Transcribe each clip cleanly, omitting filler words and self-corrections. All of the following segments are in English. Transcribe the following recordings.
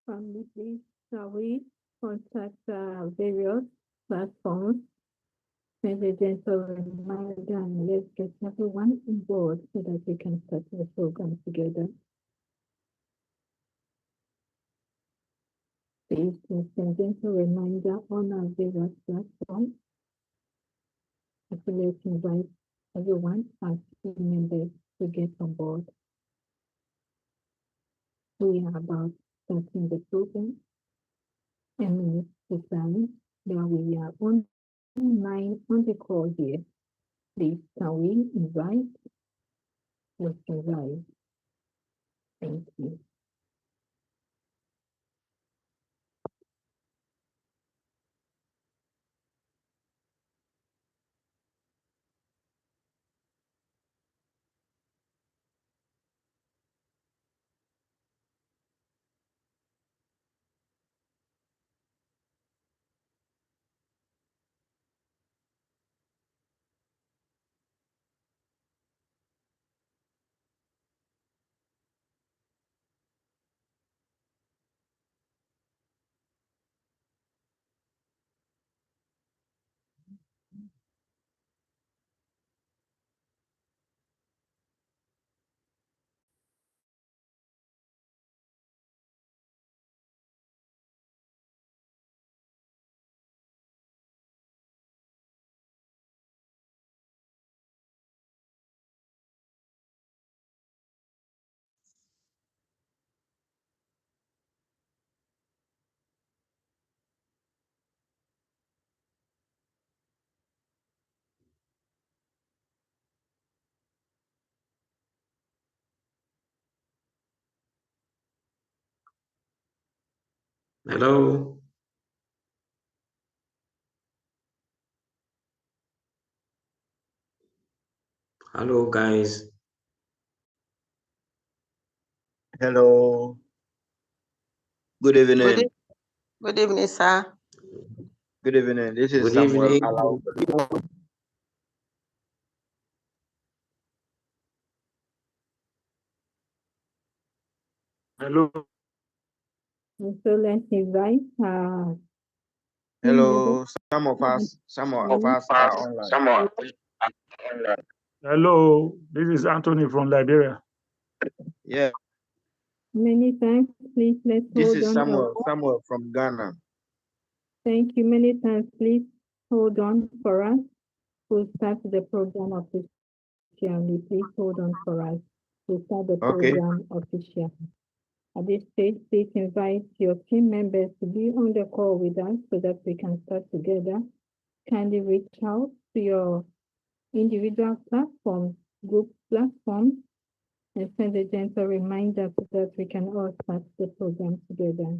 Family, please, shall we contact various platforms, send a gentle reminder, and let's get everyone on board so that we can start the program together. Please send a gentle reminder on our various platforms. Let's invite everyone, our team members, to get on board. We are about starting the program, and it's time that we are online on the call here. Please, can we invite? Let's invite. Thank you. Hello. Hello, guys. Hello. Good evening. Good evening, sir. Good evening. This is Good Samuel evening. Alau. Hello. So let's invite Hello. Some of us are online. Hello. This is Anthony from Liberia. Yeah. Many thanks. Please let's This hold is on. Samuel from Ghana. Thank you. Many thanks. Please hold on for us. We'll start the program officially. Please hold on for us. We'll start the program officially. At this stage, please invite your team members to be on the call with us so that we can start together. Kindly reach out to your individual platforms, group platforms, and send a gentle reminder so that we can all start the program together.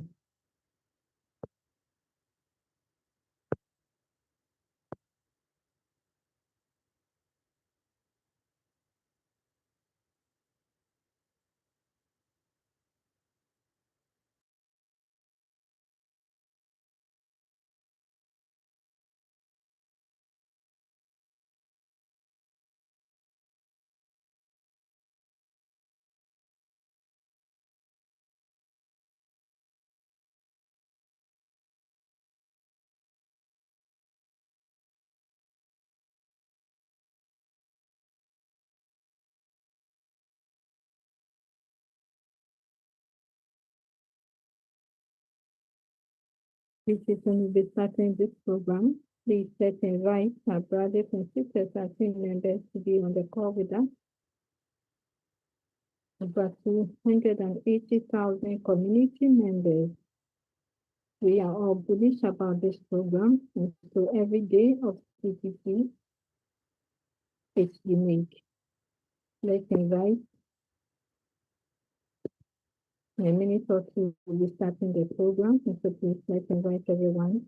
This is when we'll be starting this program. Please let's invite our brothers and sisters, our team members, to be on the call with us. About 280,000 community members. We are all bullish about this program, and so every day of CTC is unique. Let's invite. In a minute or two, we'll be starting the program, and so please let's invite everyone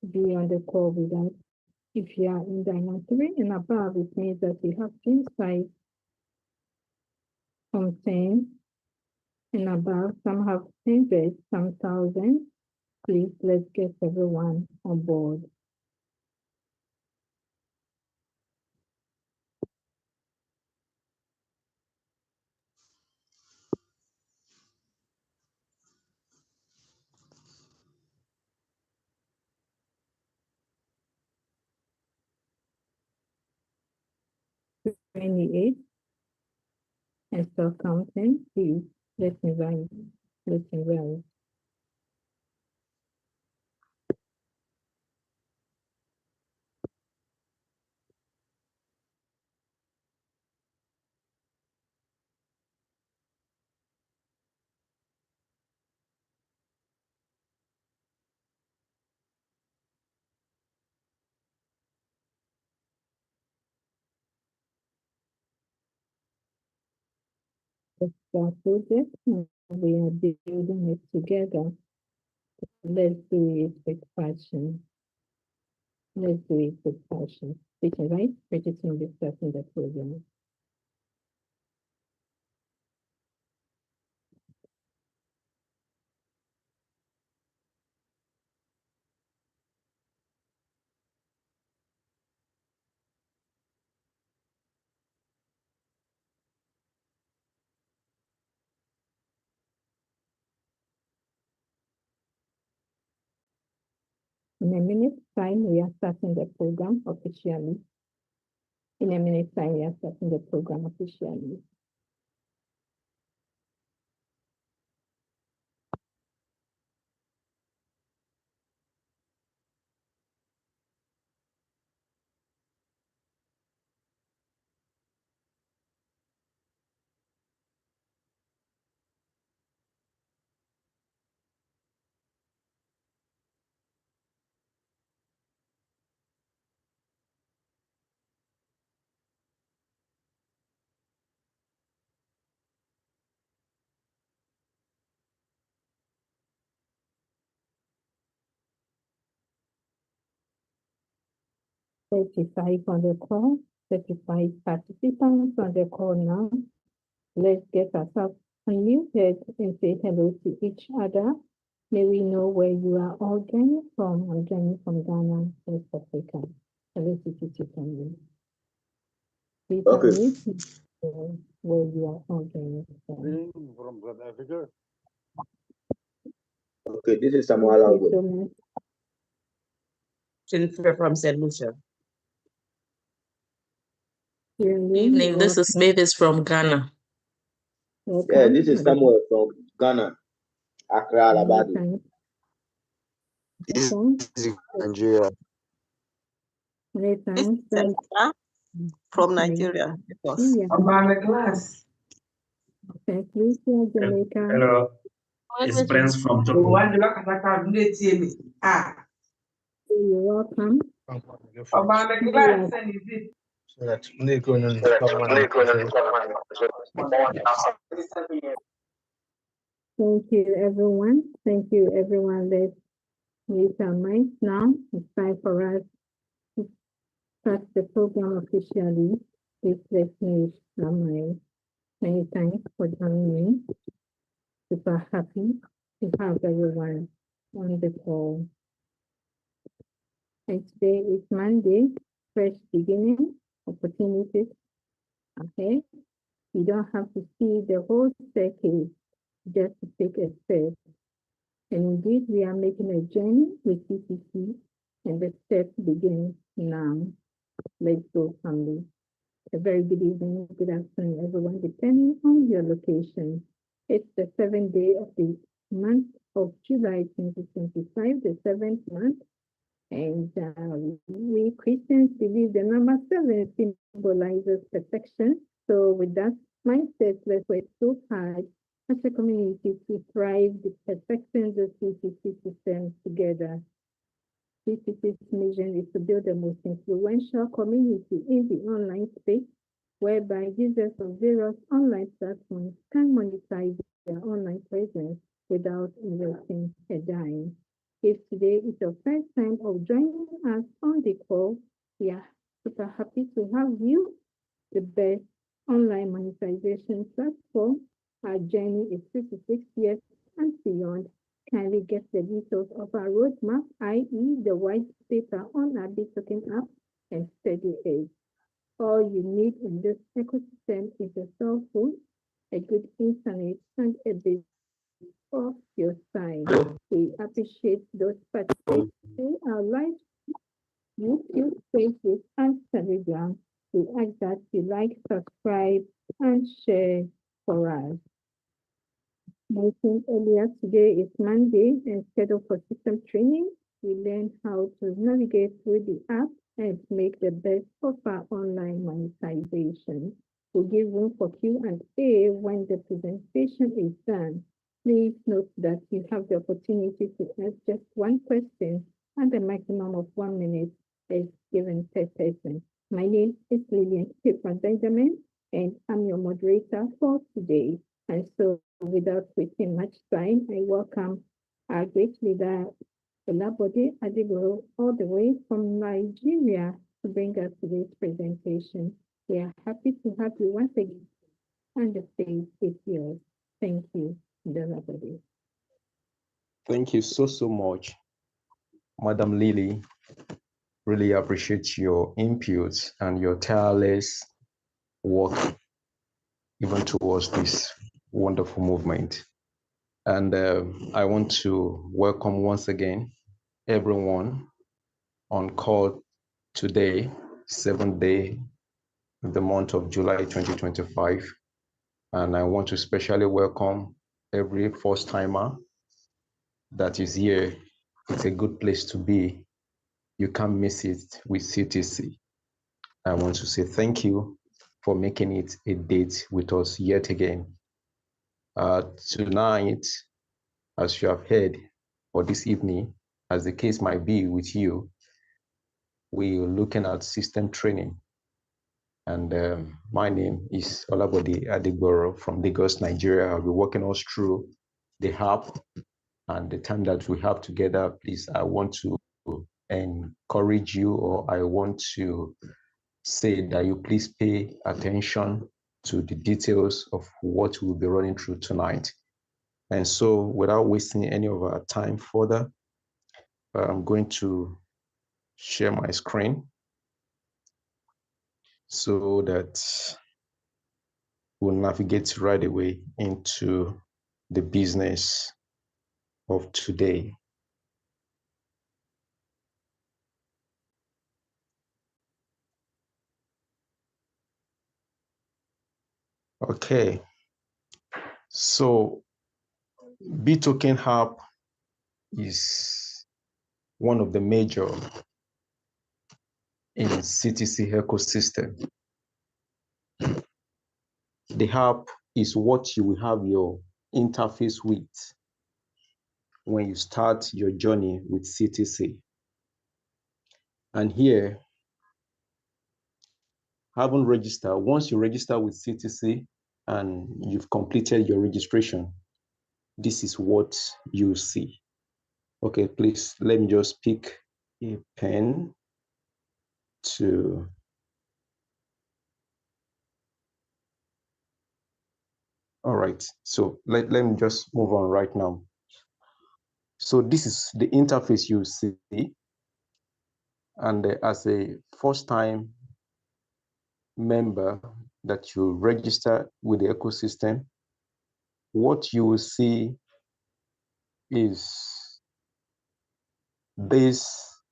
to be on the call with us. If you are in Diamond 3 and above, it means that you have team size from 10 and above. Some have hundreds, some thousands. Please let's get everyone on board. 28. And still counting. Please listen well. Listen well. It's our project. We are building it together. Let's do it with passion. Let's do it with passion. Teacher, right? Registering this in the program. In a minute's time, we are starting the program officially. In a minute's time, we are starting the program officially. Thirty-five on the call, 35 participants on the call now. Let's get ourselves unmuted and say hello to each other. May we know where you are all joining from. I'm joining from Ghana, West Africa. Hello to you family. Please unmute where you are all joining from. From South Africa. Okay, this is Samuel Thank you Algo. so much. Jennifer from St. Lucia. Good Evening, this is Mavis from Ghana. Yeah, this is Samuel from Ghana, Accra, Alabadi. This is Nigeria. From Nigeria. Glass. Thank you, Jamaica. Hello, it's Prince from Togo. You're welcome. Thank you, everyone. Thank you, everyone. Let's mute our mics now. It's time for us to start the program officially. Please let's mute our mics. Many thanks for joining me. Super happy to have everyone on the call. And today is Monday, fresh beginning, opportunities ahead. You don't have to see the whole staircase just to take a step. And indeed, we are making a journey with CCC, and the step begins now. Let's go, family. A very good evening, good afternoon, everyone, depending on your location. It's the 7th day of the month of July 2025, the 7th month. And we Christians believe the number 7 symbolizes perfection. So with that mindset, let's work so hard as a community to thrive the perfection the CCC system together. CCC's mission is to build the most influential community in the online space, whereby users of various online platforms can monetize their online presence without investing a dime. If today is your first time of joining us on the call, we are super happy to have you. The best online monetization platform. Our journey is 56 years and beyond. Kindly get the details of our roadmap, i.e. the white paper on our Bittoken app and study it. All you need in this ecosystem is a cell phone, a good internet, and a bit of your time. We appreciate those participating in our live YouTube, Facebook, and Telegram. We ask that you like, subscribe, and share for us. Mentioned earlier, today is Monday and scheduled for system training. We learn how to navigate through the app and make the best of our online monetization. We'll give room for Q&A when the presentation is done. Please note that you have the opportunity to ask just one question and the maximum of 1 minute is given per person. My name is Lillian Benjamin, and I'm your moderator for today. And so without wasting much time, I welcome our great leader, Olabode Adegboro, all the way from Nigeria to bring us today's presentation. We are happy to have you once again, and the stage is yours. Thank you, Olabode. Thank you so much, Madam Lily. Really appreciate your inputs and your tireless work even towards this wonderful movement. And I want to welcome once again everyone on call today, 7th day of the month of July 2025. And I want to especially welcome every first timer that is here. It's a good place to be. You can't miss it with CTC. I want to say thank you for making it a date with us yet again. Tonight, as you have heard, or this evening, as the case might be with you, we're looking at system training. And my name is Olabode Adegboro from Lagos, Nigeria. I'll be walking us through the app and the time that we have together. Please, I want to encourage you, or I want to say that you please pay attention to the details of what we'll be running through tonight. And so without wasting any of our time further, I'm going to share my screen so that we'll navigate right away into the business of today. Okay, so BToken Hub is one of the major in CTC ecosystem. The hub is what you will have your interface with when you start your journey with CTC. And here, having registered, once you register with CTC and you've completed your registration, this is what you see. Okay, please, let me just pick a pen to all right, so let me just move on right now. So this is the interface you see. And as a first-time member that you register with the ecosystem, what you will see is this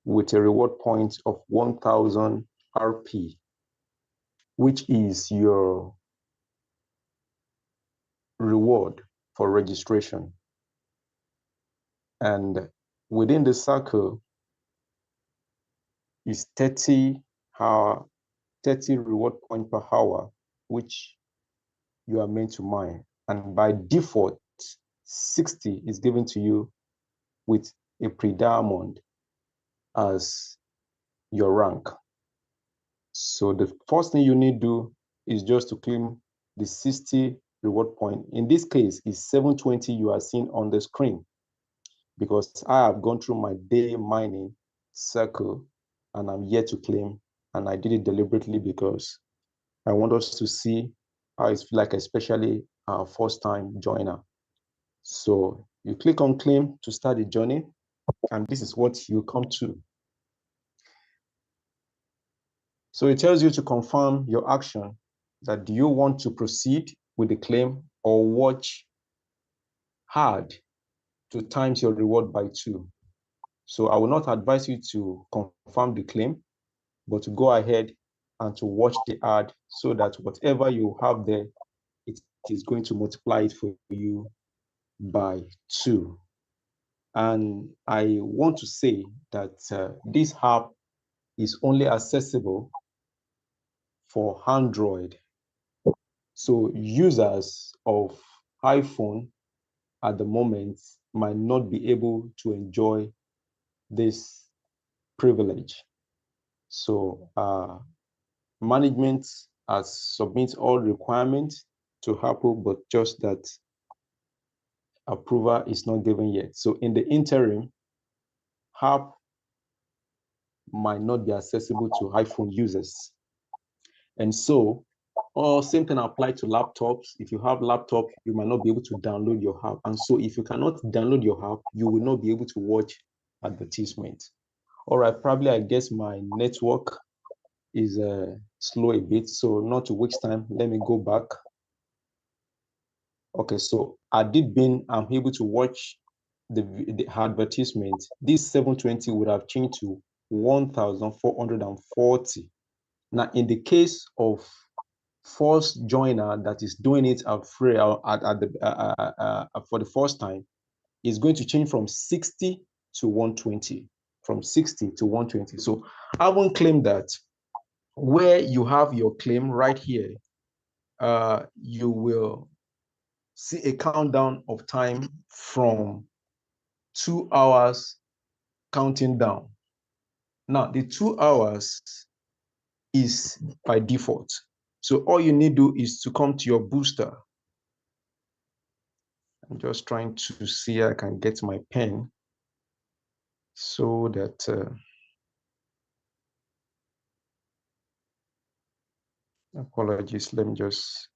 with a reward point of 1,000 RP, which is your reward for registration. And within the circle is 30 reward point per hour, which you are meant to mine. And by default, 60 is given to you with a pre-diamond as your rank. So the first thing you need to do is just to claim the 60 reward point. In this case, it's 720 you are seeing on the screen, because I have gone through my day mining circle and I'm yet to claim, and I did it deliberately because I want us to see how it's like, especially our first time joiner. So you click on claim to start the journey, and this is what you come to. So it tells you to confirm your action, that do you want to proceed with the claim or watch hard to times your reward by 2. So I will not advise you to confirm the claim, but to go ahead and to watch the ad so that whatever you have there, it is going to multiply it for you by 2. And I want to say that this app is only accessible for Android. So users of iPhone at the moment might not be able to enjoy this privilege. So management has submitted all requirements to Apple, but just that approval is not given yet. So in the interim, app might not be accessible to iPhone users. And so, same thing applies to laptops. If you have laptop, you might not be able to download your app. And so if you cannot download your app, you will not be able to watch advertisement. All right, probably I guess my network is slow a bit, so not to waste time, let me go back. Okay, so I'm able to watch the advertisement. This 720 would have changed to 1,440. Now, in the case of first joiner that is doing it for the first time, is going to change from 60 to 120, from 60 to 120. So I won't claim that. Where you have your claim right here, you will see a countdown of time from 2 hours counting down. Now, the 2 hours is by default. So all you need to do is to come to your booster. I'm just trying to see I can get my pen so that apologies, let me just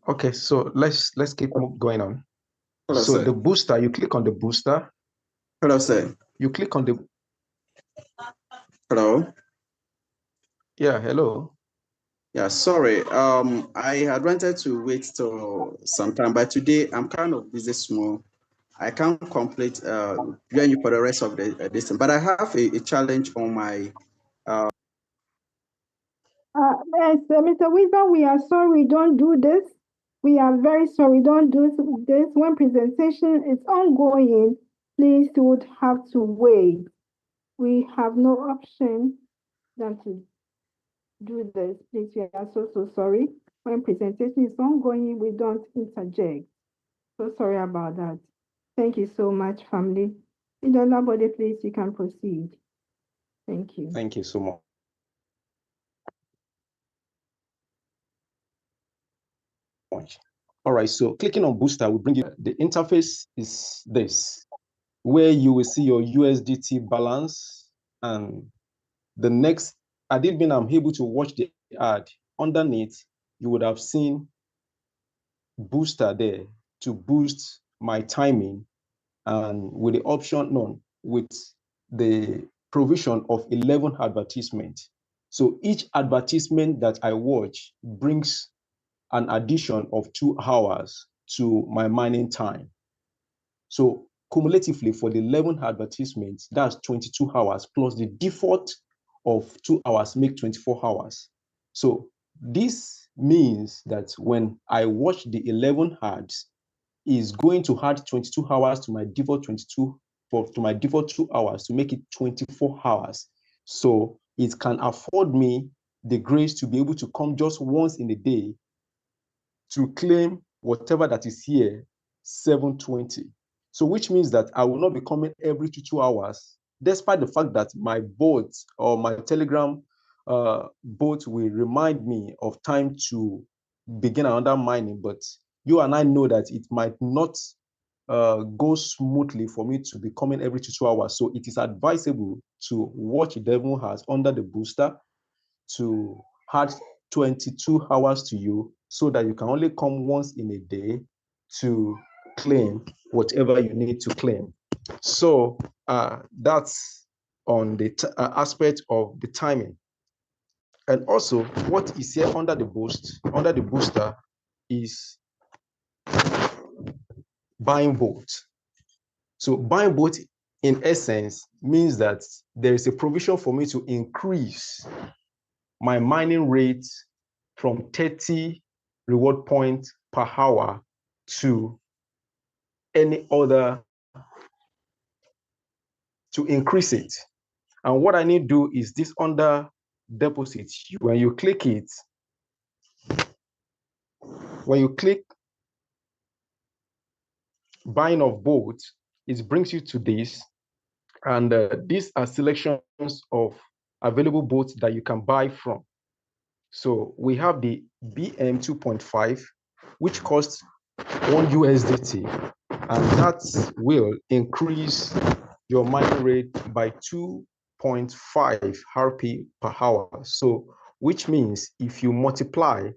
okay, so let's keep going on. Hello, so sir. The booster, you click on the booster. Hello, sir. You click on the Hello. Yeah, hello. Yeah, sorry. I had wanted to wait till some time, but today I'm kind of busy small. I can't complete join you for the rest of the distance. But I have a challenge on my Yes, Mr. Wisdom, we are sorry, don't do this. We are very sorry, don't do this. When presentation is ongoing, please you would have to wait. We have no option than to do this. Please, we are so sorry. When presentation is ongoing, we don't interject. So sorry about that. Thank you so much, family. Nobody, please, you can proceed. Thank you. Thank you so much. All right, so clicking on booster will bring you, the interface is this, where you will see your USDT balance, and the next, I'm able to watch the ad. Underneath, you would have seen booster there to boost my timing, and with the option none, with the provision of 11 advertisements. So each advertisement that I watch brings an addition of 2 hours to my mining time. So cumulatively for the 11 advertisements, that's 22 hours plus the default of 2 hours make 24 hours. So this means that when I watch the 11 ads, is going to add 22 hours to my default 2 hours to make it 24 hours. So it can afford me the grace to be able to come just once in a day to claim whatever that is here, 720. So which means that I will not be coming every 2 hours, despite the fact that my bot or my Telegram bot will remind me of time to begin another mining. But you and I know that it might not go smoothly for me to be coming every 2 hours. So it is advisable to watch Devon has under the booster to add 22 hours to you, so that you can only come once in a day to claim whatever you need to claim. So that's on the aspect of the timing. And also what is here under the booster is buying both. So buying both, in essence, means that there is a provision for me to increase my mining rate from 30 reward points per hour to any other, to increase it. And what I need to do is this under deposit. When you click it, when you click buying of both, it brings you to this. And these are selections of available boats that you can buy from. So we have the BM 2.5, which costs 1 USDT, and that will increase your mining rate by 2.5 RP per hour. So, which means if you multiply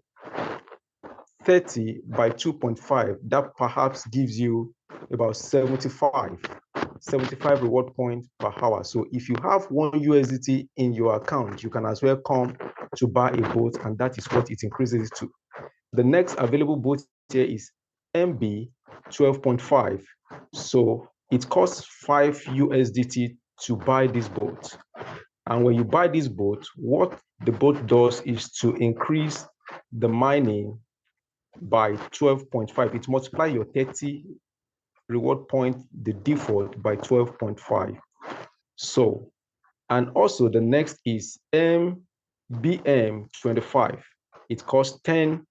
30 by 2.5, that perhaps gives you about 75 reward points per hour. So if you have 1 USDT in your account, you can as well come to buy a boat, and that is what it increases to. The next available boat here is MB 12.5. So it costs 5 USDT to buy this boat. And when you buy this boat, what the boat does is to increase the mining by 12.5. It multiplies your 30 reward point, the default, by 12.5. So, and also the next is MBM 25. It costs 10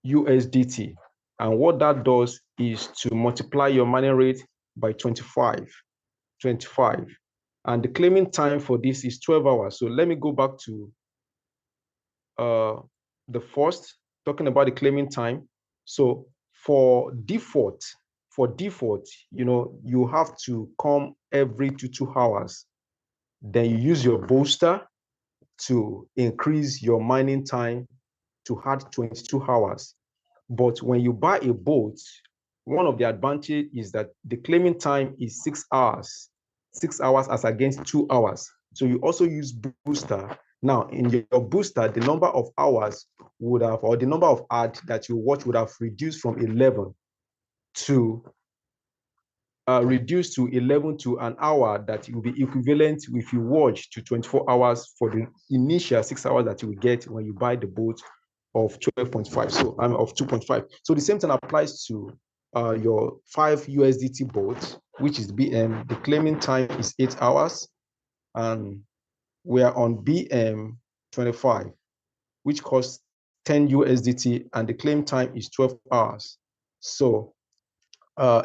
USDT. And what that does is to multiply your mining rate by 25. And the claiming time for this is 12 hours. So let me go back to the first, talking about the claiming time. So for default, you have to come every 2 hours. Then you use your booster to increase your mining time to add 22 hours. But when you buy a boat, one of the advantages is that the claiming time is 6 hours, 6 hours as against 2 hours. So you also use booster. Now, in your booster, the number of hours would have, or the number of ads that you watch would have reduced from 11 to reduced to 11 to an hour, that will be equivalent if you watch to 24 hours for the initial 6 hours that you will get when you buy the boat of 12.5. So I'm of 2.5. So the same thing applies to your 5 USDT boat, which is BM. The claiming time is 8 hours, and we are on BM 25, which costs 10 USDT, and the claim time is 12 hours. So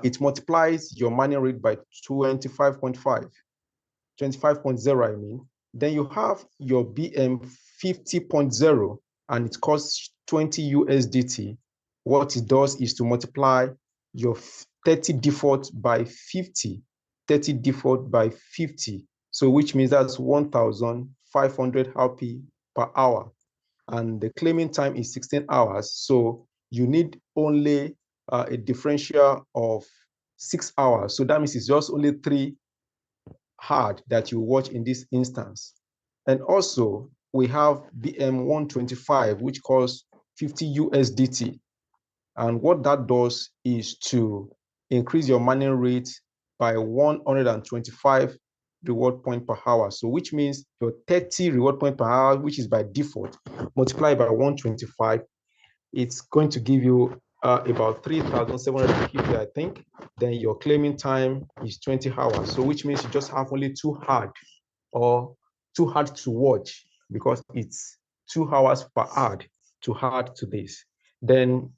it multiplies your mining rate by 25.5, 25.0, I mean. Then you have your BM 50.0, and it costs 20 USDT. What it does is to multiply your 30 default by 50, 30 default by 50. So which means that's 1,500 RP per hour. And the claiming time is 16 hours. So you need only a differential of 6 hours. So that means it's just only 3 hard that you watch in this instance. And also we have BM 125, which costs 50 USDT. And what that does is to increase your mining rate by 125 reward point per hour. So which means your 30 reward point per hour, which is by default, multiplied by 125, it's going to give you about 3,750, I think. Then your claiming time is 20 hours. So which means you just have only 2 hard, or 2 hard to watch, because it's 2 hours per ad to add to this. Then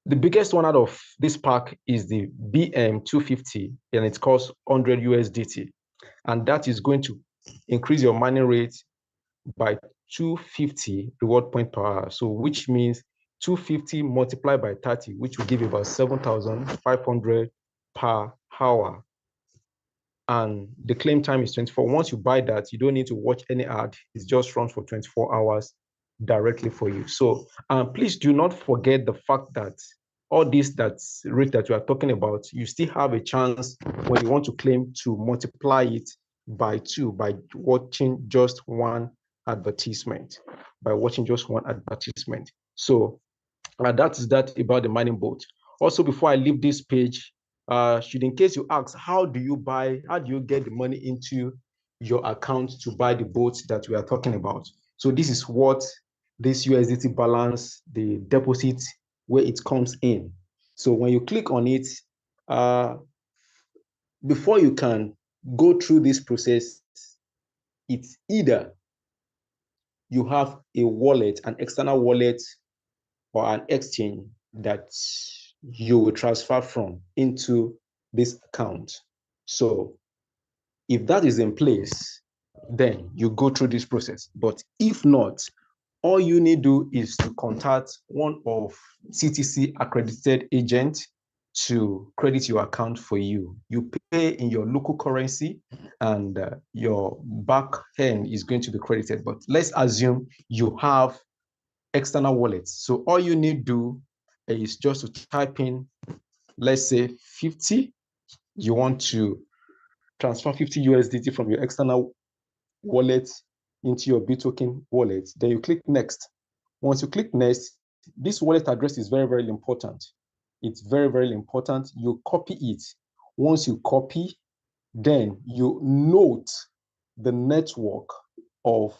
the biggest one out of this pack is the BM 250, and it costs 100 USDT. And that is going to increase your mining rate by 250 reward point per hour. So which means 250 multiplied by 30, which will give you about 7,500 per hour. And the claim time is 24. Once you buy that, you don't need to watch any ad. It just runs for 24 hours directly for you. So please do not forget the fact that all this rate that we are talking about, you still have a chance when you want to claim to multiply it by 2 by watching just one advertisement. So That is that about the mining boat. Also, before I leave this page, should in case you ask, how do you get the money into your account to buy the boat that we are talking about? So this is what this USDT balance, the deposit, where it comes in. So when you click on it, before you can go through this process, it's either you have a wallet, an external wallet, or an exchange that you will transfer from into this account. So if that is in place, then you go through this process. But if not, all you need to do is to contact one of CTC accredited agents to credit your account for you. You pay in your local currency and your back end is going to be credited. But let's assume you have external wallets. So all you need to do is just to type in, let's say 50. You want to transfer 50 USDT from your external wallet into your BitToken wallet. Then you click next. Once you click next, this wallet address is very, very important. It's very, very important. You copy it. Once you copy, then you note the network of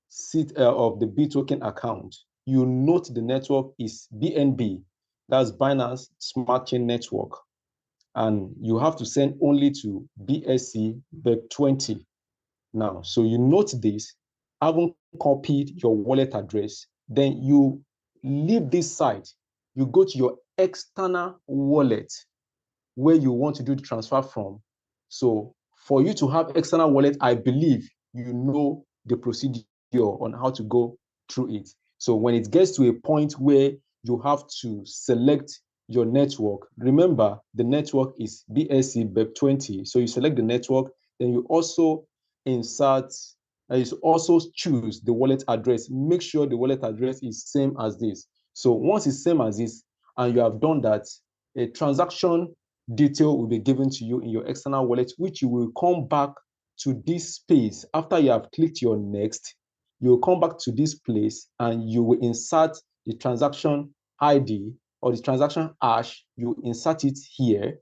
the BitToken account. You note the network is BNB, that's Binance Smart Chain Network. And you have to send only to BSC BEP20 now. So you note this, having copied your wallet address, then you leave this site. You go to your external wallet where you want to do the transfer from. So for you to have external wallet, I believe you know the procedure on how to go through it. So when it gets to a point where you have to select your network, remember the network is BSC BEP20. So you select the network, then you also insert, you also choose the wallet address. Make sure the wallet address is same as this. So once it's same as this, and you have done that, a transaction detail will be given to you in your external wallet, which you will come back to this space. After you have clicked your next, you will come back to this place and you will insert the transaction ID or the transaction hash. You insert it here.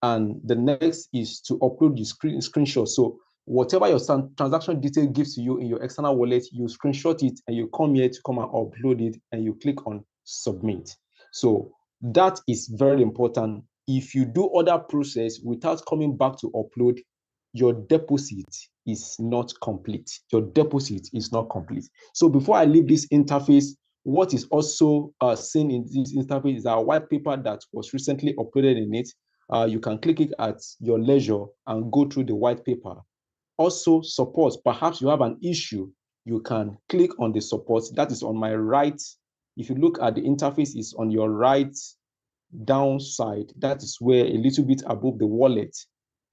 And the next is to upload the screenshot. So whatever your transaction detail gives to you in your external wallet, you screenshot it and you come here to come and upload it and you click on submit. So that is very important. If you do other process without coming back to upload, your deposit is not complete. Your deposit is not complete. So before I leave this interface, what is also seen in this interface is our white paper that was recently uploaded in it. You can click it at your leisure and go through the white paper. Also, support. Perhaps you have an issue, you can click on the support. That is on my right. If you look at the interface, it's on your right down side. That is where a little bit above the wallet,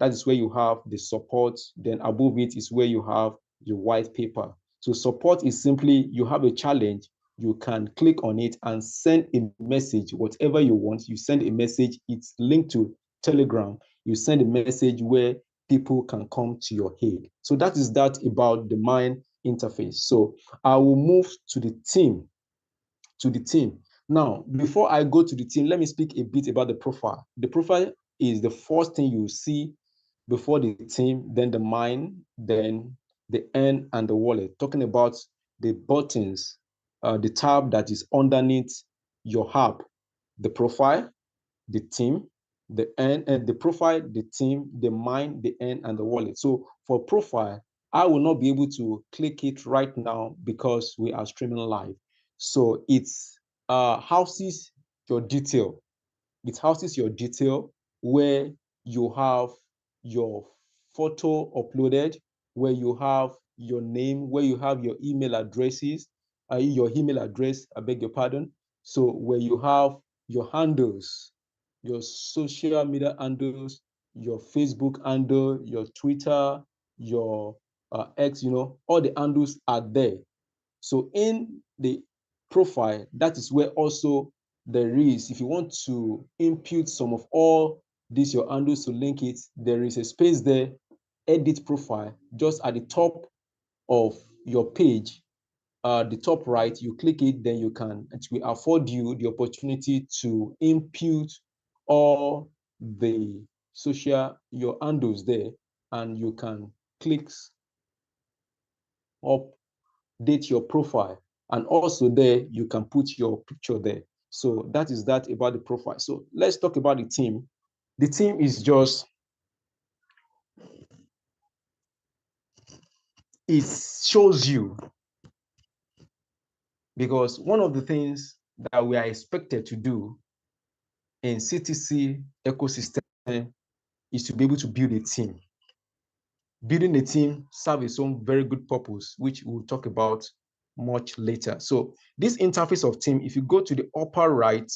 that is where you have the support. Then above it is where you have the white paper. So support is simply, you have a challenge, you can click on it and send a message, whatever you want. You send a message, it's linked to Telegram. You send a message where people can come to your aid. So that is that about the Mine interface. So I will move to the team. Now, before I go to the team, let me speak a bit about the profile. The profile is the first thing you see before the team, then the mine, then the N and the wallet. Talking about the buttons, the tab that is underneath your app, the profile, the team, the N, and the profile, the team, the mine, the N, and the wallet. So for profile, I will not be able to click it right now because we are streaming live. So it's houses your detail. It houses your detail where you have your photo uploaded, where you have your name, where you have your email addresses, your email address, I beg your pardon. So where you have your handles, your social media handles, your Facebook handle, your Twitter, your X, all the handles are there. So in the profile, that is where also there is, if you want to impute some of all these your handles to link it, there is a space there, edit profile, just at the top of your page. the top right, you click it, then it will afford you the opportunity to input all the your handles there, and you can click update your profile, and also there you can put your picture there. So that is that about the profile. So let's talk about the team. The team is just, it shows you, because one of the things that we are expected to do in CTC ecosystem is to be able to build a team. Building a team serves its own very good purpose, which we'll talk about much later. So this interface of team, if you go to the upper right,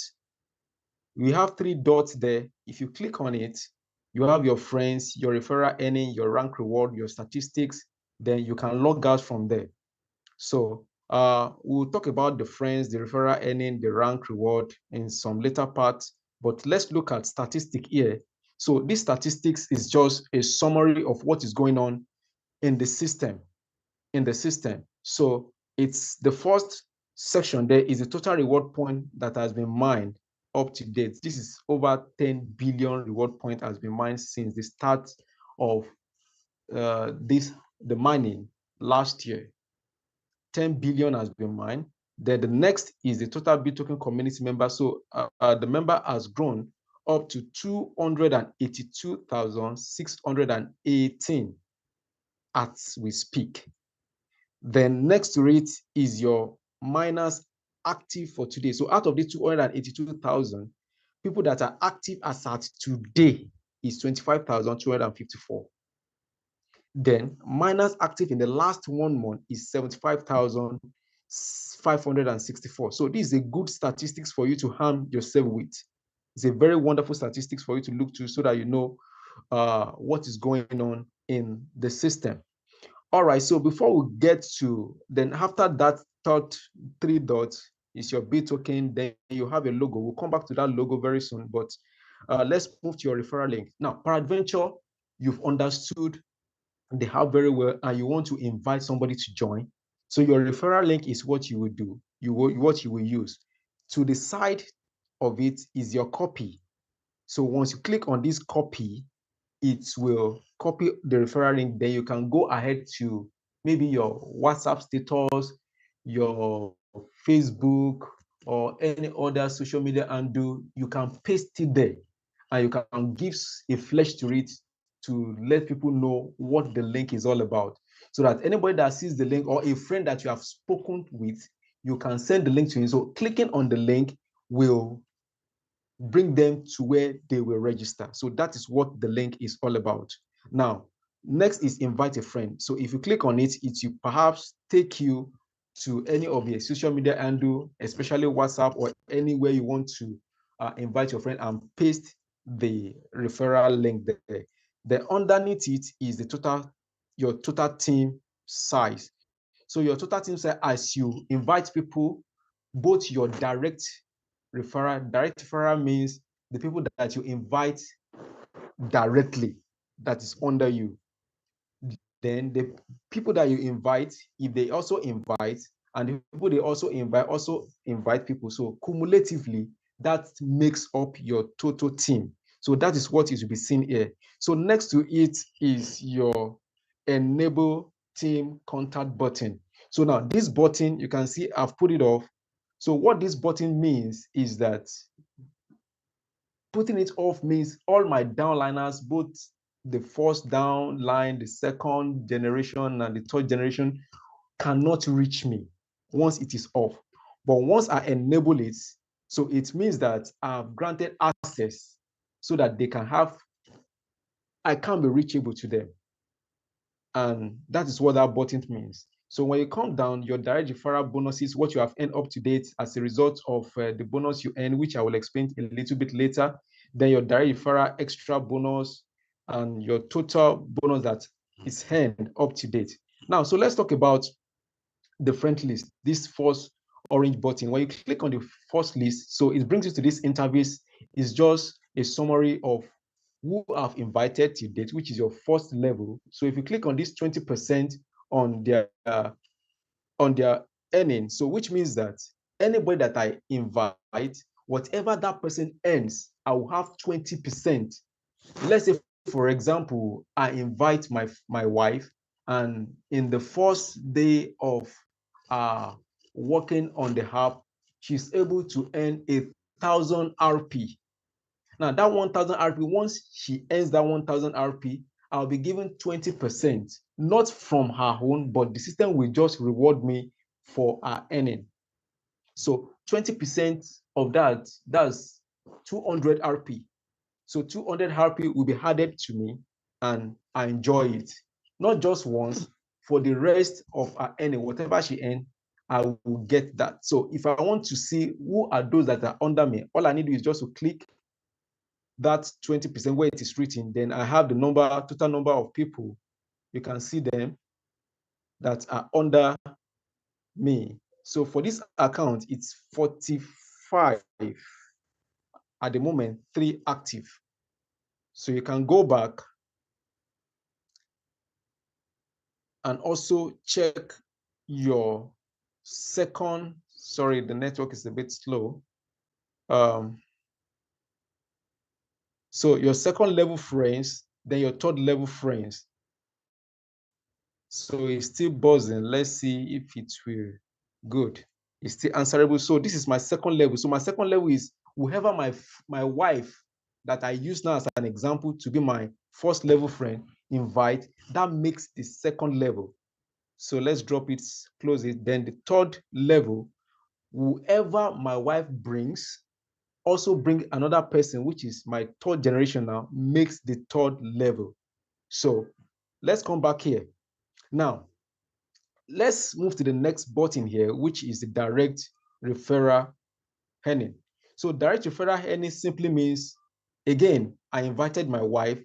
we have 3 dots there. If you click on it, you have your friends, your referral earning, your rank reward, your statistics, then you can log out from there. So we'll talk about the friends, the referral earning, the rank reward in some later parts, but let's look at statistic here. So this statistics is just a summary of what is going on in the system. So it's the first section there is the total reward point that has been mined up to date. This is over 10 billion reward point has been mined since the start of the mining last year. 10 billion has been mined. Then the next is the total BitToken community member. So the member has grown up to 282,618 as we speak. Then next to it is your miners active for today. So out of the 282,000, people that are active as at today is 25,254. Then miners active in the last 1 month is 75,564. So this is a good statistics for you to harm yourself with. It's a very wonderful statistics for you to look to so that you know what is going on in the system. All right, so before we get to, then after that third 3 dots is your BitToken, then you have a logo. We'll come back to that logo very soon, but let's move to your referral link. Now, peradventure, you've understood the app very well and you want to invite somebody to join. So your referral link is what you will do, what you will use. To the side of it is your copy. So once you click on this copy, it will copy the referral link. Then you can go ahead to maybe your WhatsApp status, your Facebook, or any other social media handle. You can paste it there and you can give a flash to it to let people know what the link is all about, so that anybody that sees the link or a friend that you have spoken with, you can send the link to him. So clicking on the link will bring them to where they will register. So that is what the link is all about. Now, next is invite a friend. So if you click on it, it will perhaps take you to any of your social media handle, especially WhatsApp or anywhere you want to invite your friend, and paste the referral link there. Then underneath it is your total team size. So your total team size, as you invite people, both your direct referral means the people that you invite directly, that is under you. Then the people that you invite, if they also invite, and the people they also invite people. So cumulatively, that makes up your total team. So that is what is to be seen here. So next to it is your enable team contact button. So now this button, you can see I've put it off. So what this button means is that putting it off means all my downliners, both the first downline, the second generation, and the third generation, cannot reach me once it is off. But once I enable it, so it means that I've granted access so that I can be reachable to them. And that is what that button means. So when you come down, your direct referral bonuses, what you have earned up to date as a result of the bonus you earn, which I will explain a little bit later. Then your direct referral extra bonus and your total bonus that is earned up to date. Now, so let's talk about the friend list, this first orange button. When you click on the first list, so it brings you to this interface. It's just a summary of who have invited to date, which is your first level. So if you click on this 20% on their earning. So which means that anybody that I invite, whatever that person earns, I will have 20%. Let's say, for example, I invite my wife, and in the first day of working on the app, she's able to earn 1,000 RP. Now that 1,000 RP, once she earns that 1,000 RP, I'll be given 20%, not from her own, but the system will just reward me for her earning. So 20% of that, that's 200 RP. So 200 RP will be added to me, and I enjoy it. Not just once, for the rest of her earning, whatever she earns, I will get that. So if I want to see who are those that are under me, all I need to do is just to click that 20% where it is written. Then I have the total number of people. You can see them that are under me. So for this account, it's 45 at the moment, 3 active. So you can go back and also check your second. Sorry, the network is a bit slow. So your second level friends, then your third level friends. So it's still buzzing. Let's see if it will. Good. It's still answerable. So this is my second level. So my second level is whoever my wife that I use now as an example to be my first level friend invite, that makes the second level. So let's drop it, close it. Then the third level, whoever my wife brings, also bring another person, which is my third generation now, makes the third level. So let's come back here. Now, let's move to the next button here, which is the direct referral earning. So direct referral earning simply means, again, I invited my wife,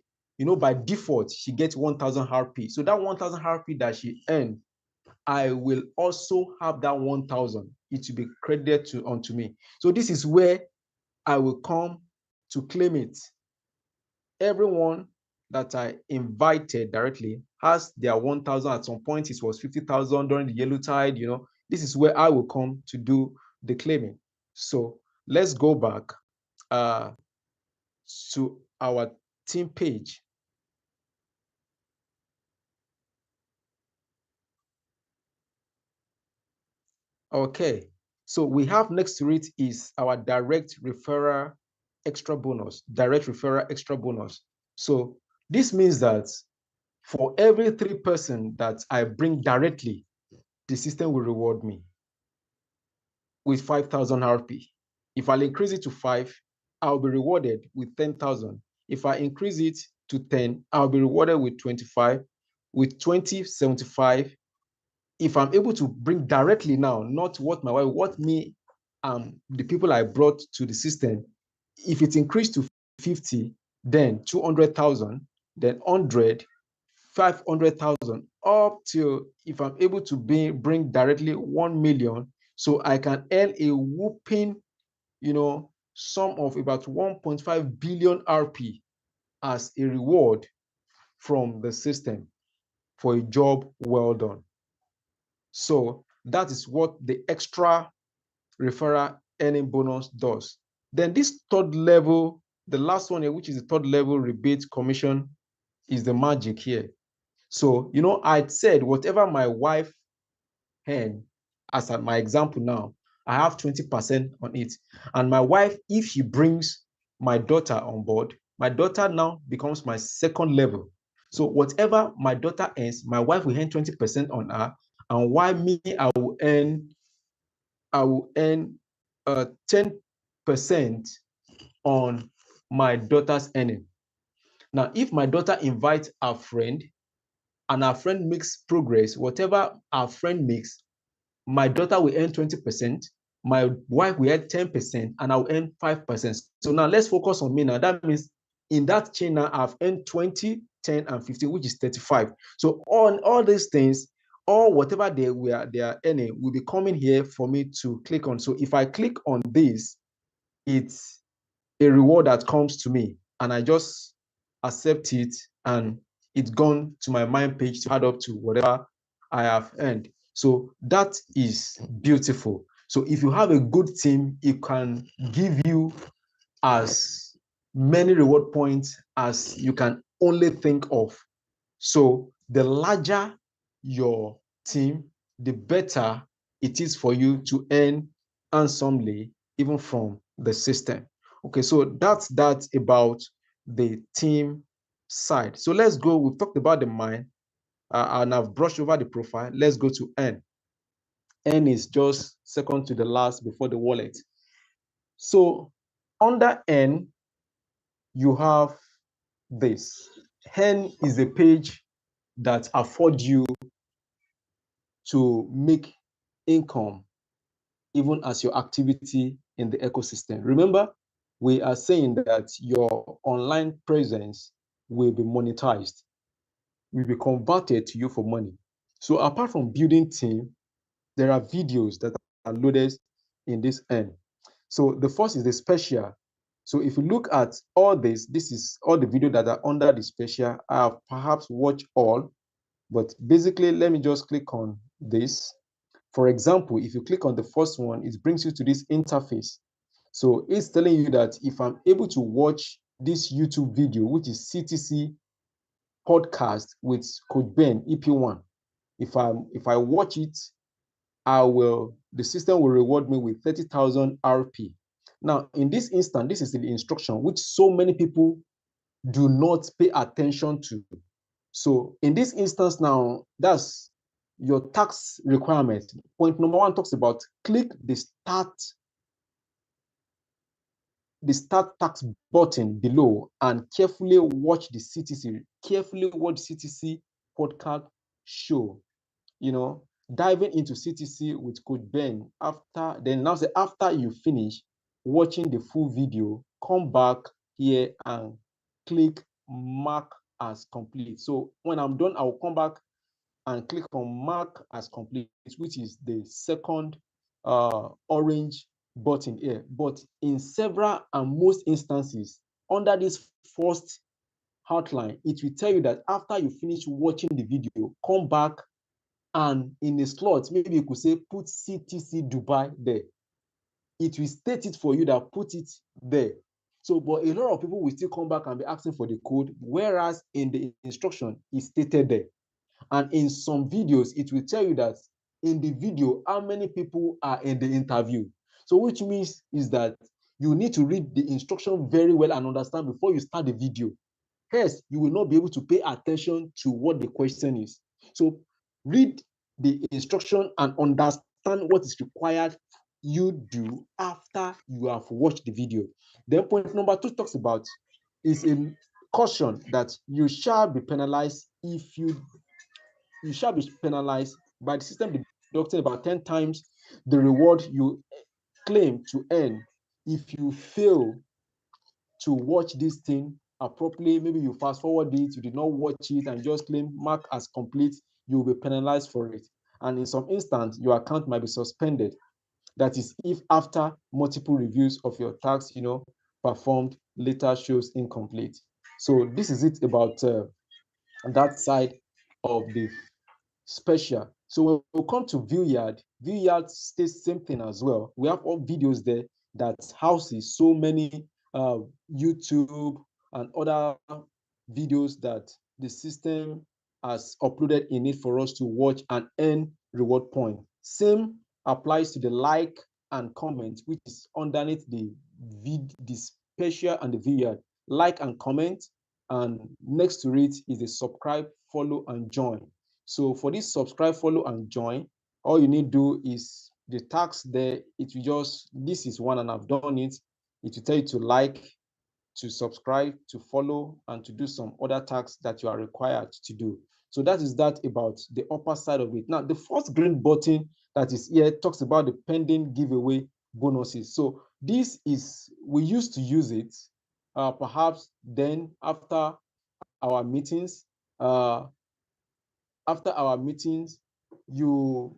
by default, she gets 1,000 RP. So that 1,000 RP that she earned, I will also have that 1,000. It will be credited onto me. So this is where I will come to claim it. Everyone that I invited directly has their 1,000. At some point, it was 50,000 during the yellow tide. This is where I will come to do the claiming. So let's go back to our team page. Okay, so we have next to it is our direct referral extra bonus, direct referral extra bonus. So this means that for every 3 person that I bring directly, the system will reward me with 5,000 RP. If I increase it to 5, I'll be rewarded with 10,000. If I increase it to 10, I'll be rewarded with 25, with 20, 75. If I'm able to bring directly now, not what my wife, what me, the people I brought to the system, if it increased to 50, then 200,000, then 100, 500,000, up till if I'm able to bring directly 1 million, so I can earn a whooping, sum of about 1.5 billion RP as a reward from the system for a job well done. So that is what the extra referral earning bonus does. Then this third level, the last one here, which is the third level rebate commission, is the magic here. So, I said whatever my wife earned, as my example now, I have 20% on it. And my wife, if she brings my daughter on board, my daughter now becomes my second level. So whatever my daughter earns, my wife will earn 20% on her. And why me, I will earn 10% on my daughter's earning. Now, if my daughter invites a friend and our friend makes progress, whatever our friend makes, my daughter will earn 20%, my wife will earn 10%, and I'll earn 5%. So now let's focus on me now. That means in that chain now, I've earned 20, 10, and 50, which is 35. So on all these things, or whatever they are earning will be coming here for me to click on. So if I click on this, it's a reward that comes to me, and I just accept it, and it's gone to my mind page to add up to whatever I have earned. So that is beautiful. So if you have a good team, it can give you as many reward points as you can only think of. So the larger your team, the better it is for you to earn handsomely, even from the system. Okay, so that's that about the team side. So let's go. We've talked about the mind, and I've brushed over the profile. Let's go to N. N is just second to the last before the wallet. So under N, you have this. N is a page that affords you to make income even as your activity in the ecosystem. Remember, we are saying that your online presence will be monetized, will be converted to you for money. So apart from building team, there are videos that are loaded in this end. So the first is the special. So if you look at all this is all the videos that are under the special. I have perhaps watched all, but basically, let me just click on this. For example, if you click on the first one, it brings you to this interface. So it's telling you that if I'm able to watch this YouTube video, which is CTC podcast with Coach Ben EP1, if I watch it, the system will reward me with 30,000 RP. Now, in this instance, this is the instruction which so many people do not pay attention to. So in this instance now, that's your tax requirement. Point number 1 talks about click the start tax button below and carefully watch the CTC podcast show. Diving into CTC with Coach Ben after you finish watching the full video, come back here and click mark as complete. So when I'm done, I will come back and click on mark as complete, which is the second orange button here. But in several and most instances, under this first outline, it will tell you that after you finish watching the video, come back and in a slot, maybe you could say put CTC Dubai there. It will state it for you that put it there. So, but a lot of people will still come back and be asking for the code, whereas in the instruction, it's stated there. And in some videos, it will tell you that in the video, how many people are in the interview. So which means is that you need to read the instruction very well and understand before you start the video. Else, you will not be able to pay attention to what the question is. So read the instruction and understand what is required you do after you have watched the video. Then point number 2 talks about is a caution that you shall be penalized if you shall be penalized by the system deducting about 10 times the reward you claim to earn if you fail to watch this thing appropriately. Maybe you fast forward it, you did not watch it and just claim mark as complete, you will be penalized for it. And in some instance, your account might be suspended. That is if after multiple reviews of your tax, performed later shows incomplete. So this is it about that side of the special. So when we come to Viewyard stays same thing as well. We have all videos there that houses so many YouTube and other videos that the system has uploaded in it for us to watch and earn reward point. Same applies to the like and comment, which is underneath the special and the Viewyard. Like and comment, and next to it is the subscribe, follow, and join. So for this subscribe, follow, and join, all you need to do is the tax there. It will just, this is one and I've done it. It will tell you to like, to subscribe, to follow, and to do some other tasks that you are required to do. So that is that about the upper side of it. Now, the first green button that is here talks about the pending giveaway bonuses. So this is, we used to use it, perhaps then after our meetings, you,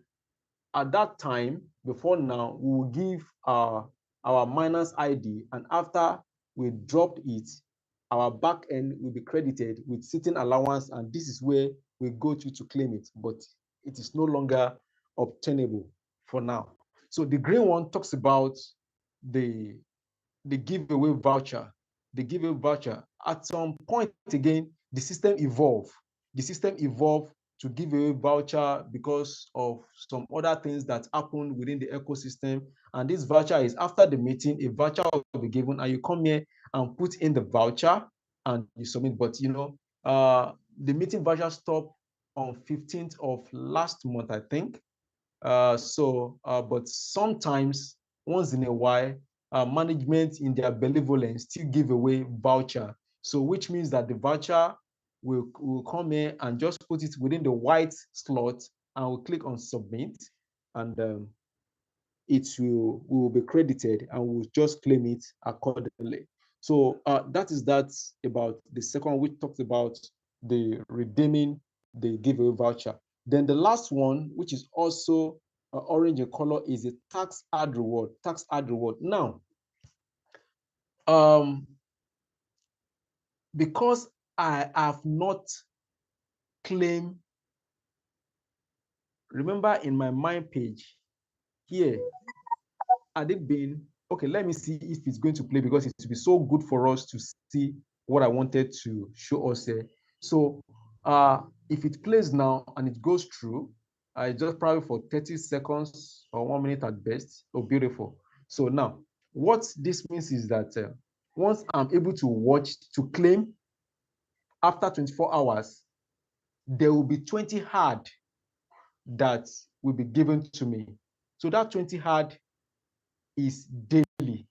at that time, before now, we will give our miners ID, and after we dropped it, our back end will be credited with sitting allowance, and this is where we go to claim it, but it is no longer obtainable for now. So the green one talks about the giveaway voucher. The giveaway voucher. At some point again, the system evolved. The system evolved to give away voucher because of some other things that happened within the ecosystem. And this voucher is after the meeting, a voucher will be given, and you come here and put in the voucher and you submit. But the meeting voucher stopped on 15th of last month, I think. But sometimes, once in a while, management in their benevolence still give away voucher. So which means that the voucher will come in and just put it within the white slot, and we'll click on submit, and it will be credited, and we'll just claim it accordingly. So that is about the second, which talks about the redeeming the giveaway voucher. Then the last one, which is also orange in color, is a tax add reward. Tax add reward. Now, because I have not claimed, remember in my mind page here, had it been, okay, let me see if it's going to play, because it will be so good for us to see what I wanted to show us here. So if it plays now and it goes through, just probably for 30 seconds or 1 minute at best. Oh, beautiful. So now, what this means is that once I'm able to watch, to claim, after 24 hours, there will be 20 hard that will be given to me. So that 20 hard is daily.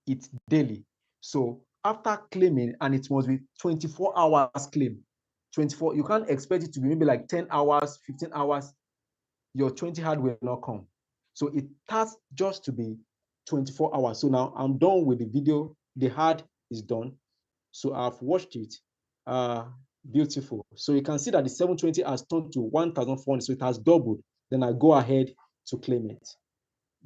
It's daily. So after claiming, and it must be 24 hours claim. 24, you can't expect it to be maybe like 10 hours, 15 hours. Your 20 hard will not come. So it has just to be 24 hours. So now I'm done with the video. The hard is done. So I've watched it. Beautiful. So you can see that the 720 has turned to 1,400. So it has doubled. Then I go ahead to claim it.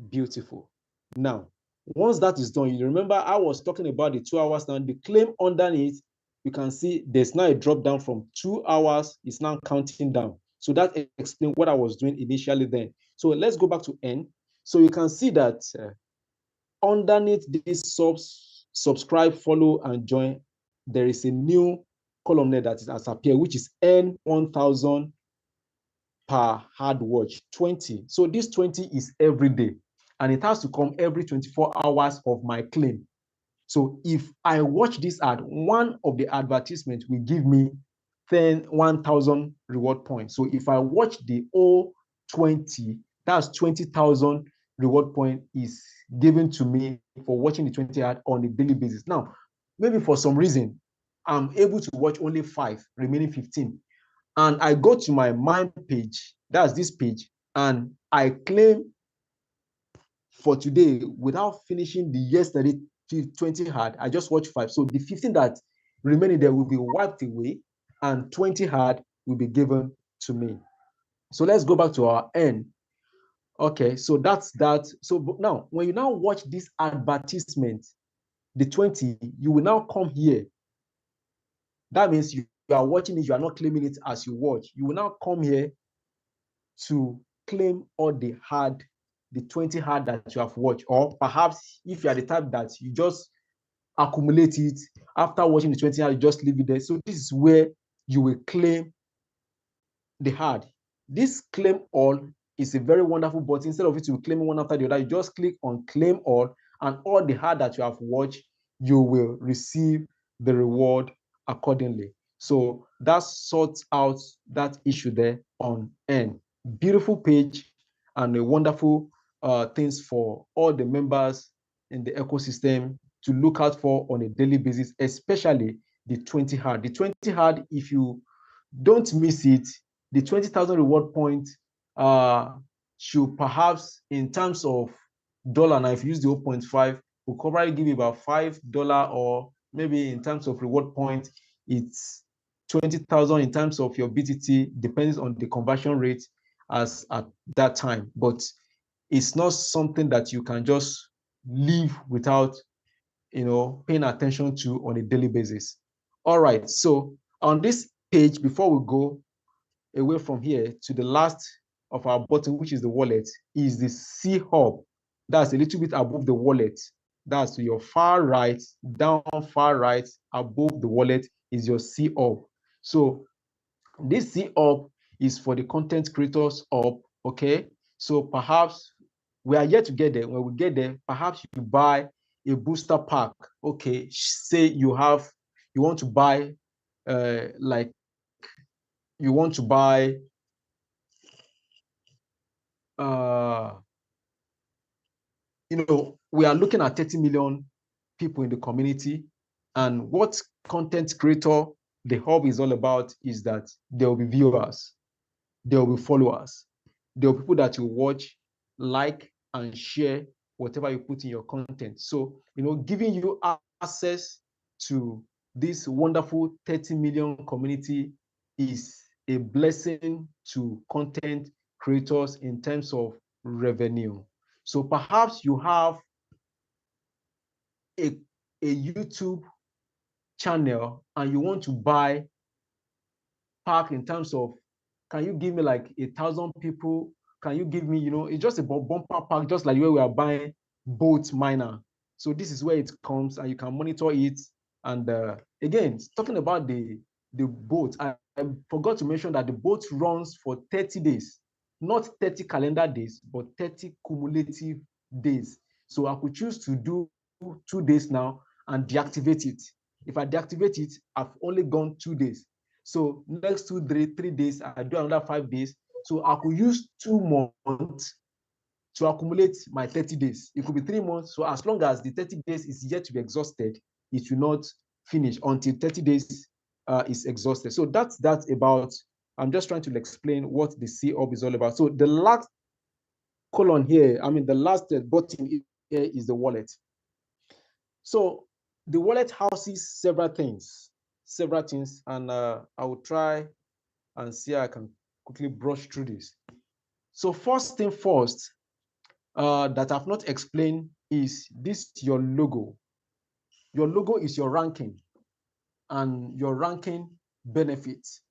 Beautiful. Now, once that is done, you remember I was talking about the 2 hours now. The claim underneath, you can see there's now a drop down from 2 hours. It's now counting down. So that explains what I was doing initially then. So let's go back to N. So you can see that underneath this subscribe, follow, and join, there is a new column there that has appeared, which is N 1,000 per hard watch, 20. So this 20 is every day, and it has to come every 24 hours of my claim. So if I watch this ad, one of the advertisements will give me 1,000 reward points. So if I watch the whole 20, that's 20,000 reward point is given to me for watching the 20 ad on a daily basis. Now, maybe for some reason, I'm able to watch only 5, remaining 15. And I go to my mind page, that's this page, and I claim for today without finishing the yesterday 20 hard. I just watched 5. So the 15 that remaining there will be wiped away, and 20 hard will be given to me. So let's go back to our N. Okay, so that's that. So now, when you now watch this advertisement, the 20, you will now come here. That means you are watching it, you are not claiming it as you watch. You will now come here to claim all the hard, the 20 hard that you have watched. Or perhaps if you are the type that you just accumulate it, after watching the 20 hard, you just leave it there. So this is where you will claim the hard. This claim all is a very wonderful button. Instead of it to claim one after the other, you just click on claim all, and all the hard that you have watched, you will receive the reward accordingly. So that sorts out that issue there on N. Beautiful page and a wonderful things for all the members in the ecosystem to look out for on a daily basis, especially the 20 hard. The 20 hard, if you don't miss it, the 20,000 reward point should perhaps, in terms of dollar, now if you use the 0.5, will probably give you about $5, or maybe in terms of reward point, it's 20,000 in terms of your BTT, depends on the conversion rate as at that time. But it's not something that you can just live without, paying attention to on a daily basis. All right, so on this page, before we go away from here to the last of our button, which is the wallet, is the C hub. That's a little bit above the wallet. That's to your far right, down far right, above the wallet is your C hub. So this C hub is for the content creators hub, okay? So perhaps we are yet to get there. When we get there, perhaps you buy a booster pack, okay? Say you want to buy, like you want to buy, we are looking at 30 million people in the community, and what content creator the hub is all about is that there will be viewers, there will be followers, there will be people that will watch, like, and share whatever you put in your content. So, giving you access to this wonderful 30 million community is a blessing to content creators in terms of revenue. So perhaps you have a YouTube channel and you want to buy pack in terms of, can you give me like 1,000 people? Can you give me, it's just a bumper pack, just like where we are buying Bolt Miner. So this is where it comes and you can monitor it. And again, talking about the boat, I forgot to mention that the boat runs for 30 days, not 30 calendar days, but 30 cumulative days. So I could choose to do 2 days now and deactivate it. If I deactivate it, I've only gone 2 days. So next 2, 3 days, I do another 5 days. So I could use 2 months to accumulate my 30 days. It could be 3 months. So as long as the 30 days is yet to be exhausted, it will not finish until 30 days is exhausted. So that's about, I'm just trying to explain what the C hub is all about. So the last column here, the last button here is the wallet. So the wallet houses several things, and I will try and see how I can quickly brush through this. So first thing first, that I've not explained is this, your logo. Your logo is your ranking and your ranking benefits.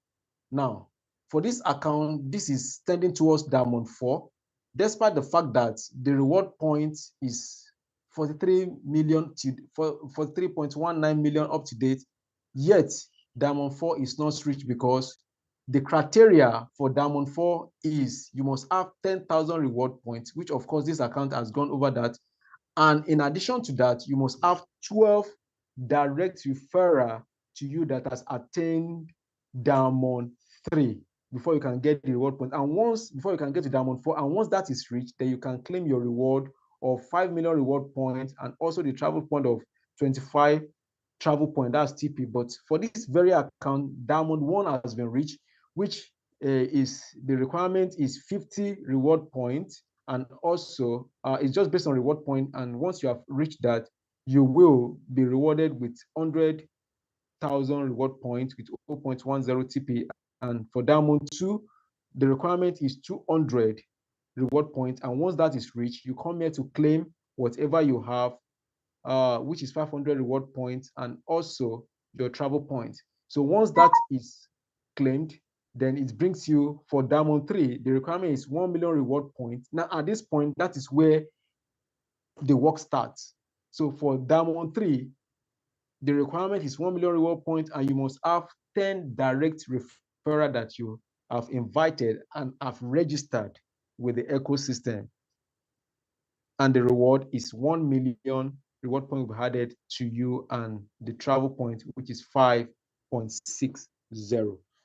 Now, for this account, this is tending towards Diamond 4, despite the fact that the reward point is 43.19 million up to date, yet Diamond 4 is not reached because the criteria for Diamond 4 is you must have 10,000 reward points, which of course this account has gone over that. And in addition to that, you must have 12 direct referral to you that has attained Diamond 3 before you can get the reward point. And before you can get to Diamond 4, and once that is reached, then you can claim your reward of 5 million reward points and also the travel point of 25 travel point, that's TP. But for this very account, Diamond 1 has been reached, which is the requirement is 50 reward points, and also it's just based on reward point. And once you have reached that, you will be rewarded with 100,000 reward points with 0.10 TP. And for Diamond 2, the requirement is 200 reward points. And once that is reached, you come here to claim whatever you have, which is 500 reward points and also your travel points. So once that is claimed, then it brings you for Diamond 3. The requirement is 1 million reward points. Now, at this point, that is where the work starts. So for Diamond 3, the requirement is 1 million reward points, and you must have 10 direct referral that you have invited and have registered with the ecosystem. And the reward is 1 million reward point will be added to you, and the travel point, which is 5.60.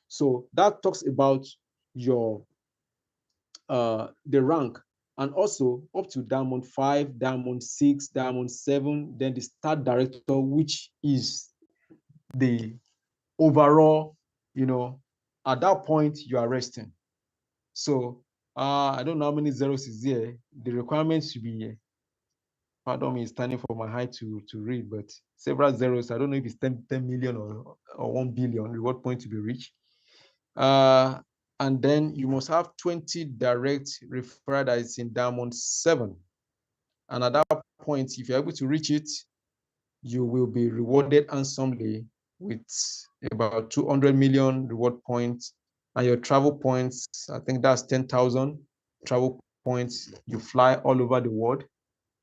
So that talks about your the rank, and also up to Diamond 5, Diamond 6, Diamond 7, then the start director, which is the overall, at that point you are resting. So I don't know how many zeros is there. The requirements should be, pardon me, standing for my height to read, but several zeros. I don't know if it's 10 million or 1 billion reward point to be reached. And then you must have 20 direct referral that is in Diamond 7. And at that point, if you're able to reach it, you will be rewarded handsomely with about 200 million reward points and your travel points, I think that's 10,000 travel points. You fly all over the world.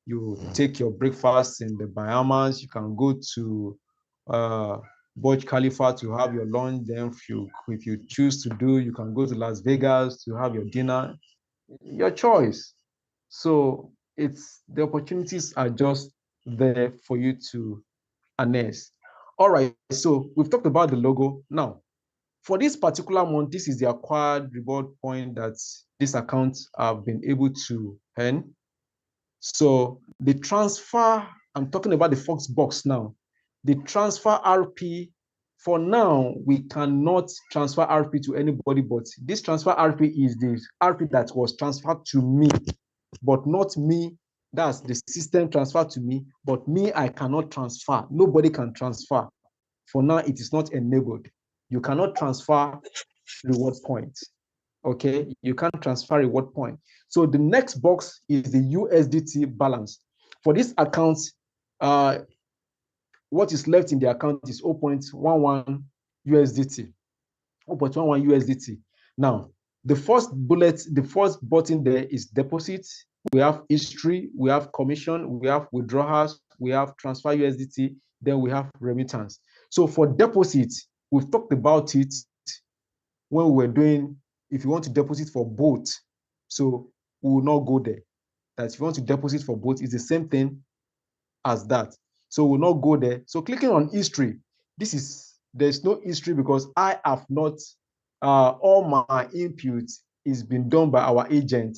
You take your breakfast in the Bahamas. You can go to Burj Khalifa to have your lunch. Then if you choose to do, you can go to Las Vegas to have your dinner. Your choice. So the opportunities are just there for you to harness. All right, so we've talked about the logo. Now, for this particular month, this is the acquired reward point that this account have been able to earn. So the transfer, I'm talking about the Fox box now. The transfer RP, for now, we cannot transfer RP to anybody, but this transfer RP is the RP that was transferred to me, but not me. That's the system transferred to me, but me, I cannot transfer. Nobody can transfer. For now, it is not enabled. You cannot transfer reward points. Okay, you can't transfer reward point. So the next box is the USDT balance. For this account, what is left in the account is 0.11 USDT. 0.11 USDT. Now, the first button there is deposit. We have history, we have commission, we have withdrawals, we have transfer USDT, then we have remittance. So for deposit, we've talked about it when we were doing, if you want to deposit for both, so we will not go there. That if you want to deposit for both, it's the same thing as that. So we'll not go there. So clicking on history, there's no history because I have not, all my inputs is been done by our agent.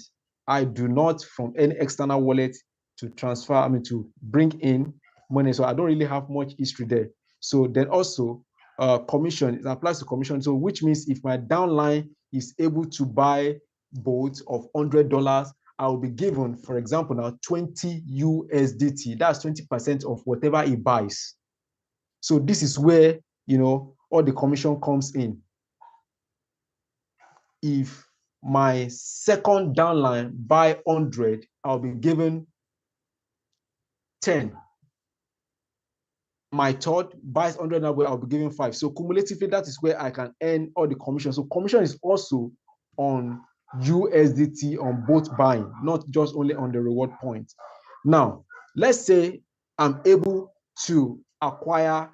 I do not from any external wallet to transfer, to bring in money. So I don't really have much history there. So then also commission, it applies to commission. So which means if my downline is able to buy both of $100, I will be given, for example, now 20 USDT. That's 20% of whatever he buys. So this is where, all the commission comes in. If my second downline buy 100, I'll be given 10. My third buys 100, I'll be given 5. So cumulatively, that is where I can earn all the commission. So commission is also on USDT on both buying, not just only on the reward point. Now, let's say I'm able to acquire,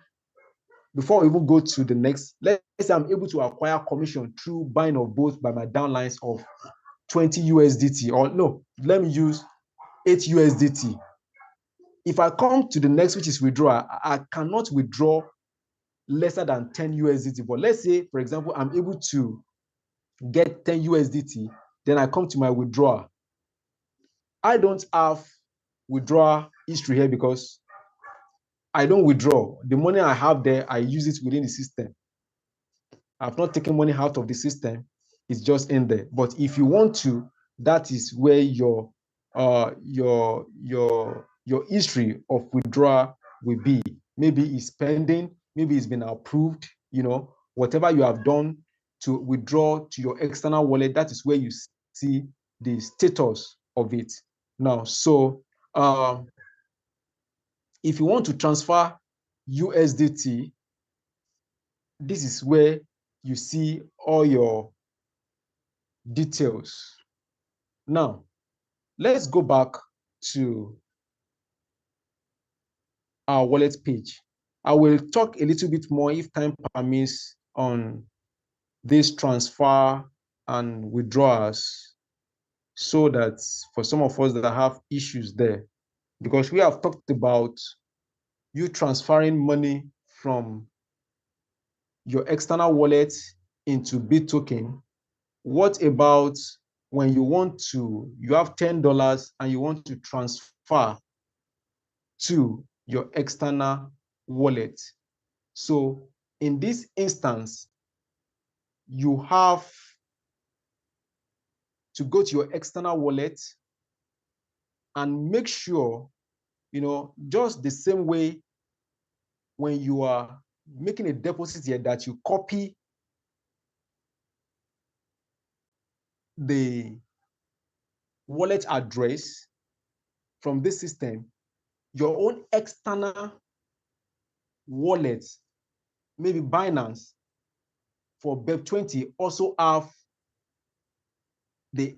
before we even go to the next, let's say I'm able to acquire commission through buying of both by my downlines of 20 USDT, or no, let me use 8 USDT. If I come to the next, which is withdraw, I cannot withdraw lesser than 10 USDT. But let's say, for example, I'm able to get 10 USDT, then I come to my withdrawal. I don't have withdrawal history here because I don't withdraw. The money I have there, I use it within the system. I've not taken money out of the system. It's just in there. But if you want to, that is where your history of withdrawal will be. Maybe it's pending, maybe it's been approved, whatever you have done to withdraw to your external wallet, that is where you see the status of it. Now, so if you want to transfer USDT, this is where you see all your details. Now, let's go back to our wallet page. I will talk a little bit more if time permits on this transfer and withdrawals, so that for some of us that have issues there, because we have talked about you transferring money from your external wallet into BitToken. What about when you have $10 and you want to transfer to your external wallet? So in this instance, you have to go to your external wallet and make sure, just the same way when you are making a deposit here, that you copy the wallet address from this system, your own external wallet, maybe Binance, for BEP20 also have the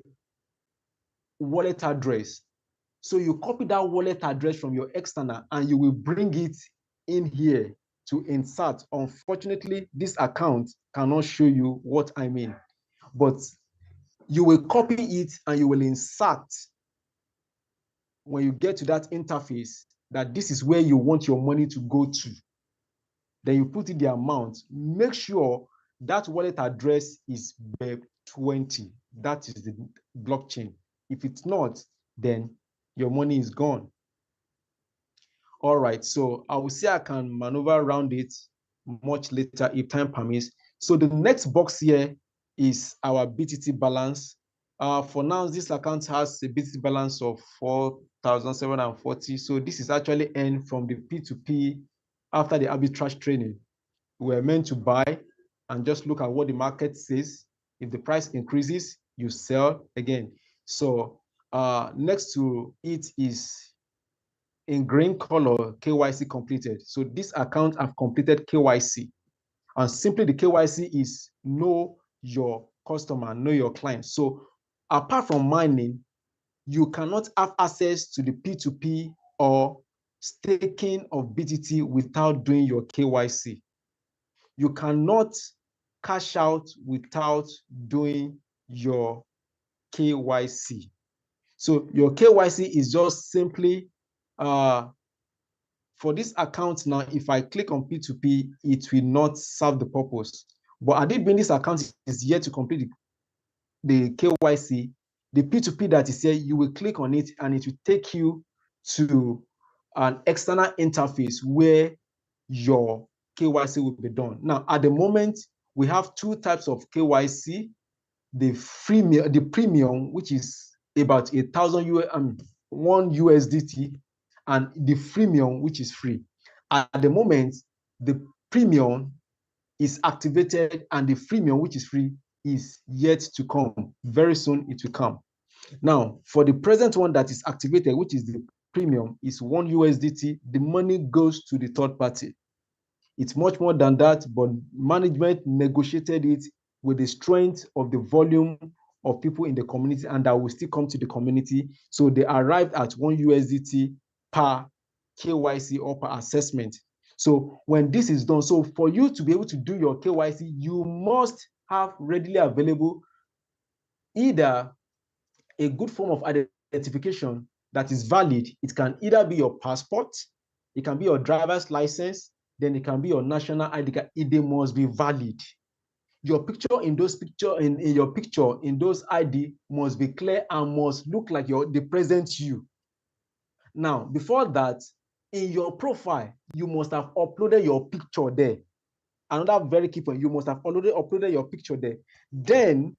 wallet address. So you copy that wallet address from your external and you will bring it in here to insert. Unfortunately, this account cannot show you what I mean, but you will copy it and you will insert when you get to that interface that this is where you want your money to go to. Then you put in the amount. Make sure that wallet address is BEP20. That is the blockchain. If it's not, then your money is gone. All right, so I will say I can maneuver around it much later if time permits. So the next box here is our BTC balance. For now, this account has a BTC balance of 4,740. So this is actually earned from the P2P after the arbitrage training. We're meant to buy and just look at what the market says. If the price increases, you sell again. So next to it is in green color, KYC completed. So this account have completed KYC. And simply the KYC is know your customer, know your client. So apart from mining, you cannot have access to the P2P or staking of BTC without doing your KYC. You cannot cash out without doing your KYC. So your KYC is just simply for this account now, if I click on P2P, it will not serve the purpose. But had it been this account is yet to complete the KYC, the P2P that is here, you will click on it and it will take you to an external interface where your KYC will be done. Now, at the moment, we have two types of KYC, the premium, which is about 1 USDT, and the freemium, which is free. At the moment, the premium is activated and the freemium, which is free, is yet to come. Very soon it will come. Now, for the present one that is activated, which is the premium, is 1 USDT. The money goes to the third party. It's much more than that, but management negotiated it with the strength of the volume of people in the community, and that will still come to the community. So they arrived at 1 USDT per KYC or per assessment. So when this is done, so for you to be able to do your KYC, you must have readily available either a good form of identification that is valid. It can either be your passport, it can be your driver's license, then it can be your national ID card. They must be valid. Your picture in those in those ID must be clear and must look like the present you. Now, before that, in your profile, you must have uploaded your picture there. Another very key point, you must have uploaded your picture there. Then,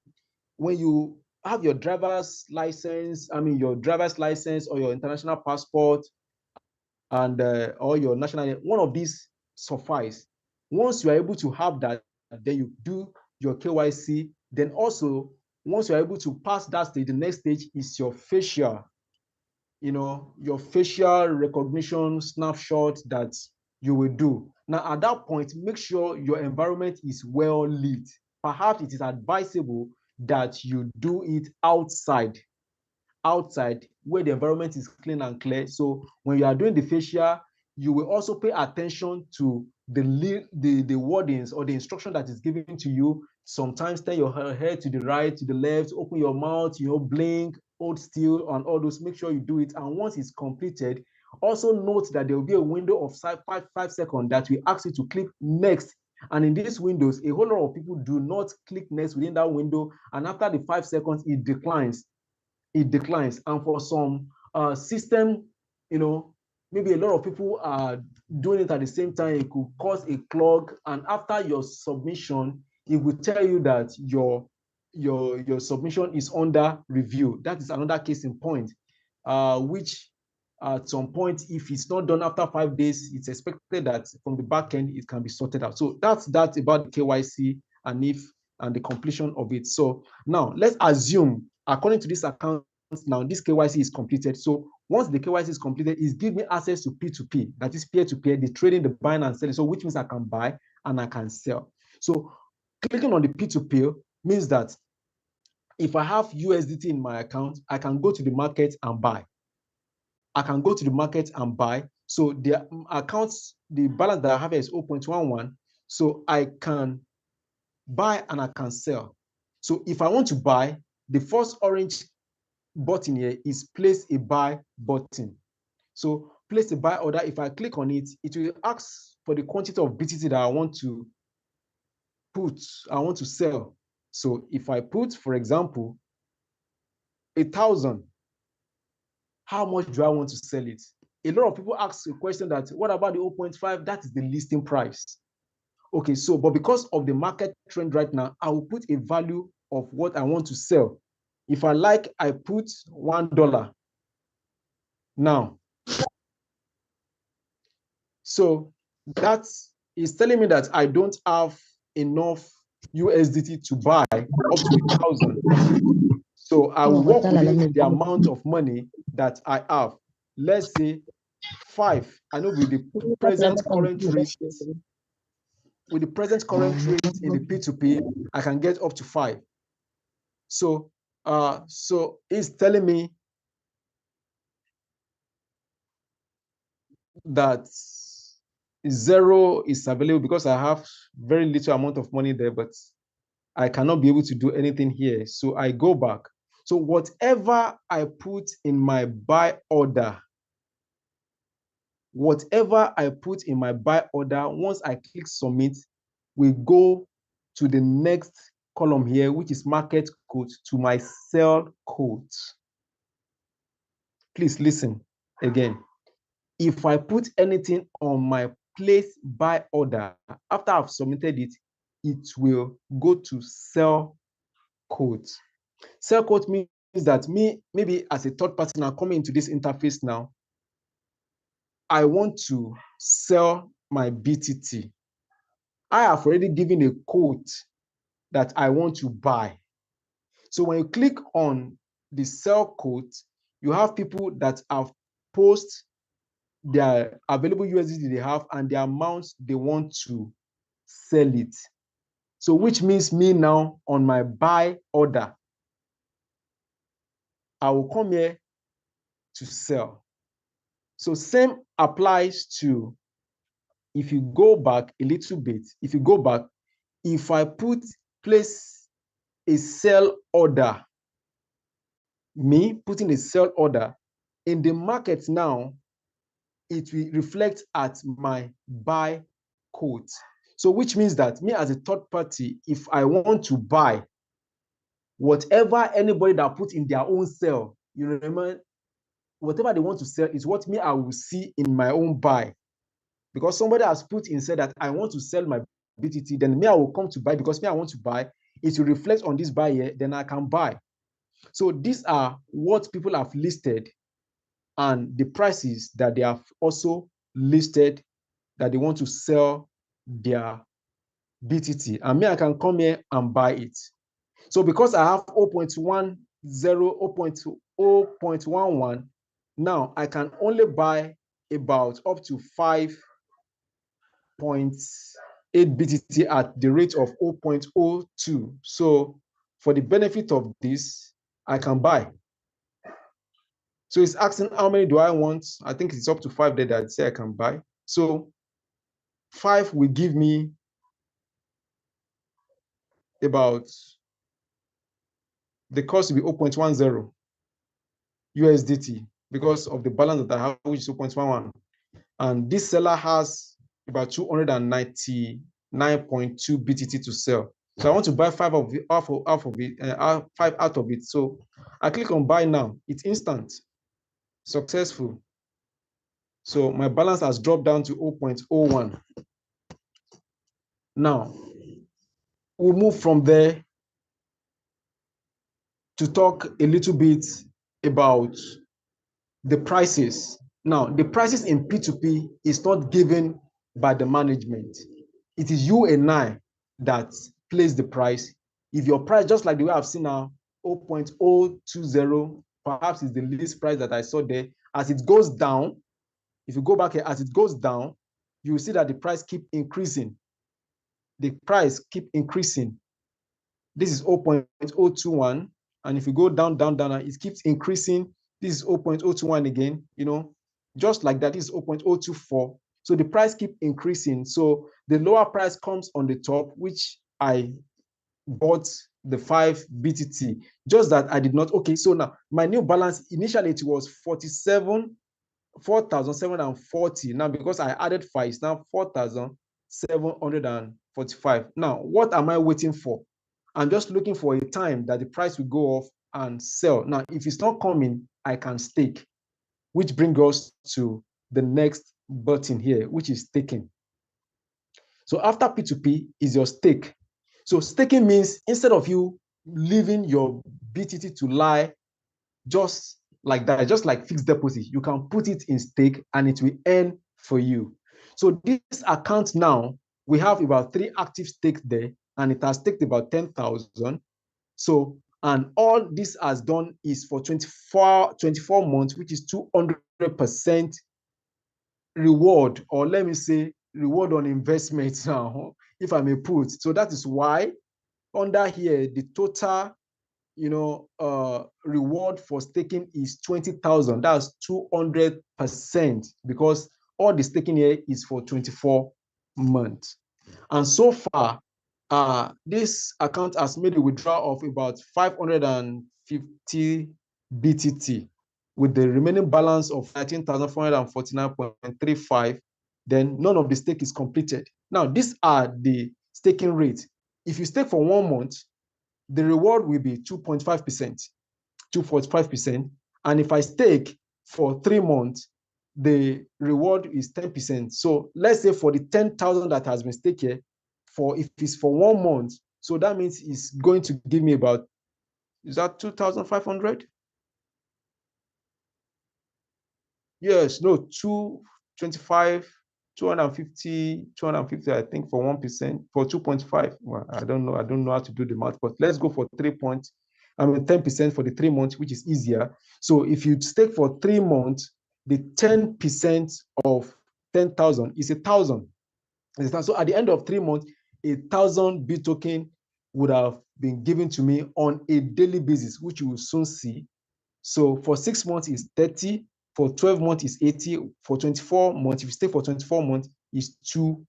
when you have your driver's license, your driver's license or your international passport and or your national, one of these suffice. Once you are able to have that, then you do your KYC. Then also, once you are able to pass that stage, the next stage is your facial, your facial recognition snapshot that you will do. Now, at that point, make sure your environment is well lit. Perhaps it is advisable that you do it outside where the environment is clean and clear. So when you are doing the facial, you will also pay attention to the wordings or the instruction that is given to you. Sometimes turn your head to the right, to the left, open your mouth, blink, hold still, and all those. Make sure you do it. And once it's completed, also note that there will be a window of 5 seconds that will ask you to click next. And in these windows, a whole lot of people do not click next within that window. And after the 5 seconds, it declines. And for some system, maybe a lot of people are doing it at the same time. It could cause a clog. And after your submission, it will tell you that your submission is under review. That is another case in point, which at some point, if it's not done after 5 days, it's expected that from the back end, it can be sorted out. So that's about the KYC and the completion of it. So now let's assume, according to this account, now this KYC is completed. So once the KYC is completed, it gives me access to P2P, that is peer-to-peer, the trading, the buying and selling. So which means I can buy and I can sell. So clicking on the P2P means that if I have USDT in my account, I can go to the market and buy. I can go to the market and buy. So the accounts, the balance that I have is 0.11. So I can buy and I can sell. So if I want to buy, the first orange button here is place a buy button. So place a buy order. If I click on it, it will ask for the quantity of BTC that I want to sell. So if I put, for example, 1,000, how much do I want to sell it? A lot of people ask a question that, what about the 0.5? That is the listing price. Okay, so, but because of the market trend right now, I will put a value of what I want to sell. If I like, I put $1. Now, so that is telling me that I don't have enough USDT to buy up to 1,000. So I will work with the amount of money that I have. Let's say 5. I know with the present current rate, in the P2P, I can get up to 5. So it's telling me that 0 is available because I have very little amount of money there, but I cannot be able to do anything here. So I go back. So whatever I put in my buy order, once I click submit, we go to the next column here, which is market code, to my sell code. Please listen again. If I put anything on my place buy order, after I've submitted it, it will go to sell code. Sell code means that maybe as a third party now coming into this interface now, I want to sell my BTT. I have already given a code that I want to buy. So when you click on the sell code, you have people that have posted their available USDT they have and the amount they want to sell it. So which means me now on my buy order, I will come here to sell. So same applies to, if you go back a little bit, if I place a sell order, me putting a sell order in the market now, it will reflect at my buy code. So which means that me as a third party, if I want to buy whatever anybody that put in their own sell, you remember, whatever they want to sell is what me I will see in my own buy. Because somebody has put in said that I want to sell my BTT, then me I will come to buy because me I want to buy. It will reflect on this buy here, then I can buy. So these are what people have listed and the prices that they have also listed that they want to sell their BTT. And me, I can come here and buy it. So because I have 0.10, 0.11, now I can only buy about up to 5.8 BTT at the rate of 0.02. So for the benefit of this, I can buy. So it's asking how many do I want? I think it's up to 5 there that I say I can buy. So 5 will give me about, the cost will be 0.10 USDT because of the balance that I have, which is 0.11. And this seller has about 299.2 BTT to sell. So I want to buy 5 of it, half of it, 5 out of it. So I click on buy now. It's instant, successful. So my balance has dropped down to 0.01. Now, we'll move from there to talk a little bit about the prices. Now, the prices in P2P is not given by the management. It is you and I that place the price. If your price, just like the way I've seen now, 0.020, perhaps is the least price that I saw there. As it goes down, if you go back here, as it goes down, you will see that the price keep increasing. the price keep increasing. This is 0.021. And if you go down, it keeps increasing. This is 0.021 again, just like that is 0.024. So the price keep increasing. So the lower price comes on the top, which I bought the 5 BTT, just that I did not. Okay, so now my new balance, initially it was 4,740. Now, because I added 5, it's now 4,745. Now, what am I waiting for? I'm just looking for a time that the price will go off and sell. Now, if it's not coming, I can stake, which brings us to the next button here, which is staking. So after P2P is your stake. So staking means instead of you leaving your BTT to lie just like that, just like fixed deposit, you can put it in stake and it will earn for you. So this account now, we have about 3 active stakes there, and it has staked about 10,000. So, and all this has done is for 24 months, which is 200% reward, or let me say reward on investment now, if I may put. So that is why under here, the total, reward for staking is 20,000. That's 200%, because all the staking here is for 24 months. And so far, this account has made a withdrawal of about 550 BTT, with the remaining balance of 19,449.35. Then none of the stake is completed. Now, these are the staking rates. If you stake for 1 month, the reward will be 2.5%, 2.5%. And if I stake for 3 months, the reward is 10%. So let's say for the 10,000 that has been staked here, if it's for 1 month, so that means it's going to give me about, is that 2,500? Yes, no, 225, 250, I think, for 1%, for 2.5. Well, I don't know how to do the math, but let's go for 10% for the 3 months, which is easier. So if you stake for 3 months, the 10% of 10,000 is 1,000. So at the end of 3 months, 1,000 B token would have been given to me on a daily basis, which you will soon see. So for 6 months is 30, for 12 months is 80, for 24 months, if you stay for 24 months, is 2.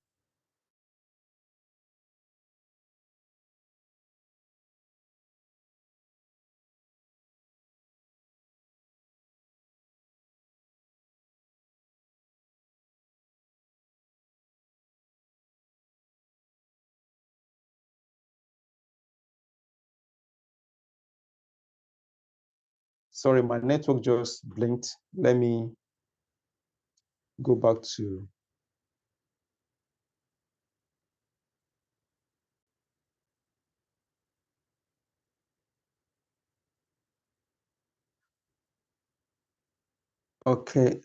Sorry, my network just blinked. Let me go back to. Okay.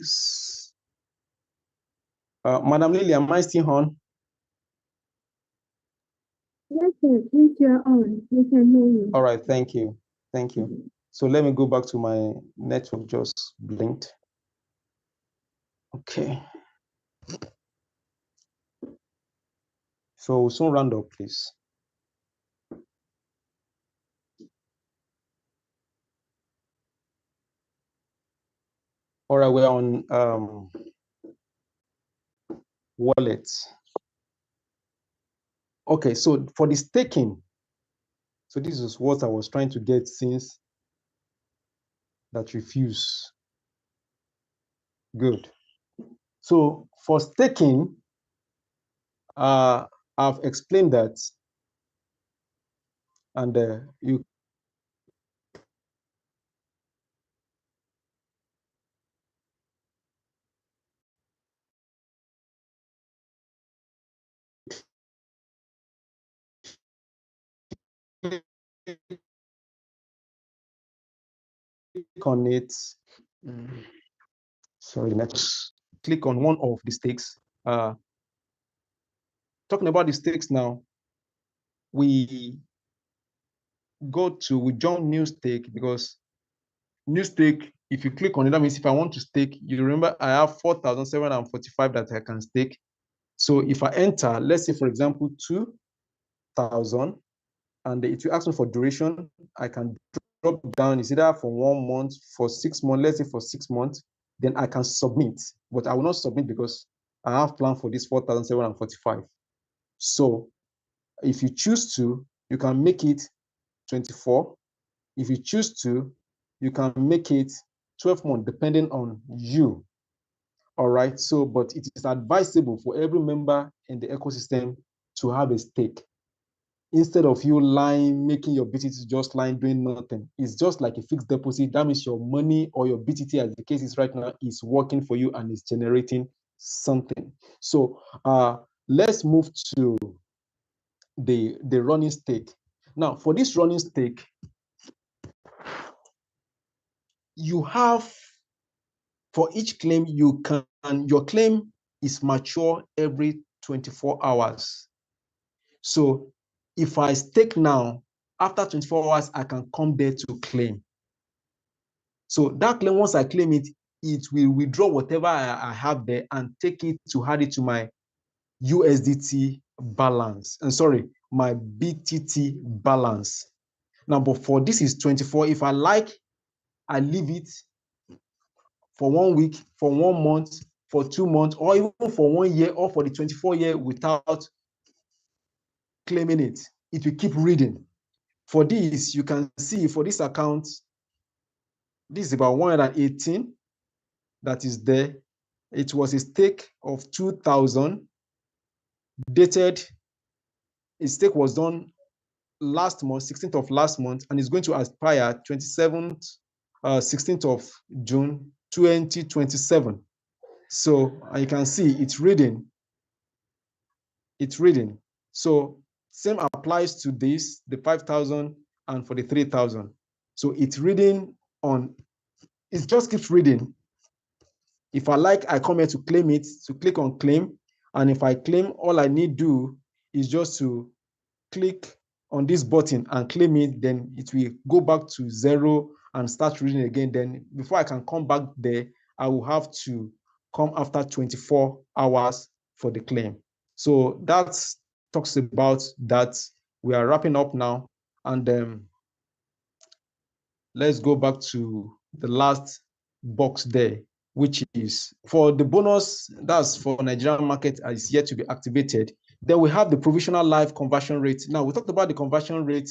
Madam Lily, am I still on? Yes, sir. Yes, you're on. We can hear you. All right, thank you. Thank you. So let me go back to my network, just blinked. Okay. So we'll soon round up, please. All right, we're on wallets. Okay, so for the staking, so this is what I was trying to get since that refuse. Good. So for staking, I've explained that, and you click on it. Sorry, next. Click on one of the stakes. Talking about the stakes now, we join new stake, because new stake, if you click on it, that means if I want to stake, you remember I have 4,745 that I can stake. So if I enter, let's say, for example, 2, 5,000, and it will ask me for duration. I can drop down. It's either for 1 month, for 6 months, let's say for 6 months, then I can submit, but I will not submit because I have planned for this 4,745. So if you choose to, you can make it 24. If you choose to, you can make it 12 months, depending on you. All right. So, but it is advisable for every member in the ecosystem to have a stake. Instead of you lying, making your BTT just lying, doing nothing. It's just like a fixed deposit. That means your money or your BTT, as the case is right now, is working for you and is generating something. So let's move to the running stake. Now, for this running stake, you have, for each claim, you can, your claim is mature every 24 hours. So if I stake now, after 24 hours, I can come there to claim. So that claim, once I claim it, it will withdraw whatever I have there and take it to add it to my USDT balance. And sorry, my BTT balance. Now, but for this is 24. If I like, I leave it for 1 week, for 1 month, for 2 months, or even for 1 year, or for the 24 year without claiming it. It will keep reading. For this, you can see for this account, this is about 118 that is there. It was a stake of 2,000, dated, a stake was done last month, 16th of last month, and it's going to expire 16th of June, 2027. So you can see it's reading. It's reading. So same applies to this, the 5,000 and for the 3,000. So it's reading on, it just keeps reading. If I like, I come here to claim it, to click on claim. And if I claim, all I need to do is just to click on this button and claim it, then it will go back to 0 and start reading again. Then before I can come back there, I will have to come after 24 hours for the claim. So that talks about that. We are wrapping up now, and let's go back to the last box there, which is for the bonus. That's for Nigerian market, is yet to be activated. Then we have the provisional live conversion rate. Now, we talked about the conversion rate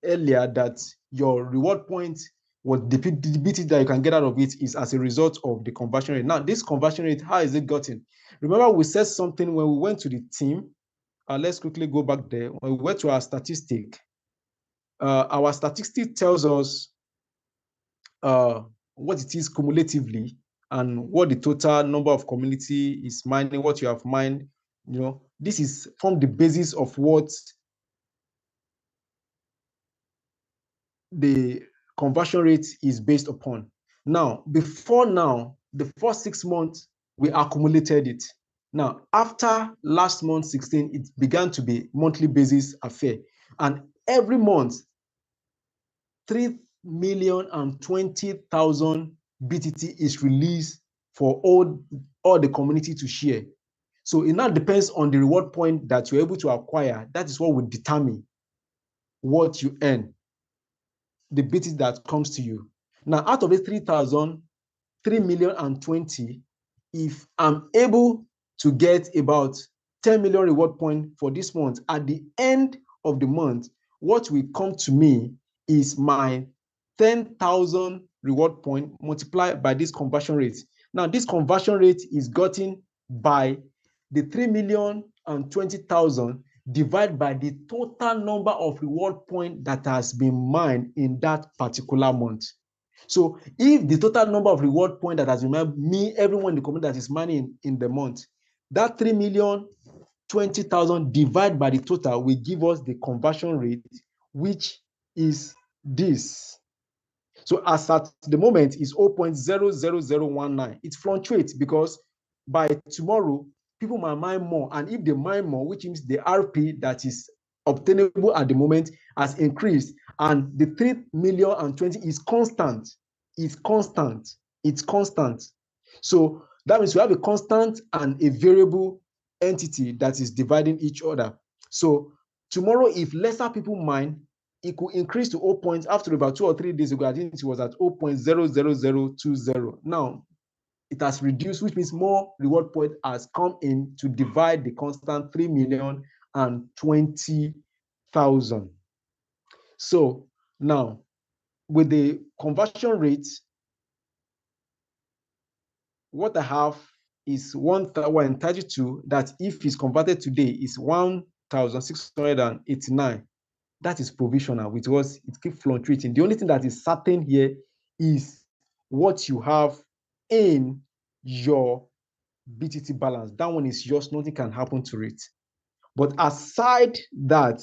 earlier, that your reward point, what the BTT that you can get out of it is as a result of the conversion rate. Now, this conversion rate, how is it gotten? Remember, we said something when we went to the team. Let's quickly go back there. When we went to our statistic, our statistic tells us what it is cumulatively and what the total number of community is mining, what you have mined. You know, this is from the basis of what the conversion rate is based upon. Now, before now, the first 6 months, we accumulated it. Now, after last month, 16, it began to be monthly basis affair. And every month, 3,020,000 BTT is released for all the community to share. So it now depends on the reward point that you're able to acquire. That is what will determine what you earn, the BTT that comes to you. Now, out of the 3,000, 3,020,000, if I'm able to get about 10 million reward point for this month, at the end of the month, what will come to me is my 10,000 reward point multiplied by this conversion rate. Now, this conversion rate is gotten by the 3,020,000 divided by the total number of reward point that has been mined in that particular month. So if the total number of reward point that has been mined, everyone in the community that is mining in the month, that 3,020,000 divided by the total will give us the conversion rate, which is this. So as at the moment is 0.00019. It fluctuates because by tomorrow, people might mine more. And if they mine more, which means the RP that is obtainable at the moment has increased, and the 3,020,000 is constant. It's constant. It's constant. So that means we have a constant and a variable entity that is dividing each other. So Tomorrow, if lesser people mine, it could increase to 0 points. After about 2 or 3 days ago, I think it was at 0.00020. Now, it has reduced, which means more reward point has come in to divide the constant 3,020,000. So now, with the conversion rate, what I have is 1,132, that if it's converted today is 1,689. That is provisional, which was it keeps fluctuating. The only thing that is certain here is what you have in your BTT balance. That one is yours, nothing can happen to it. But aside that,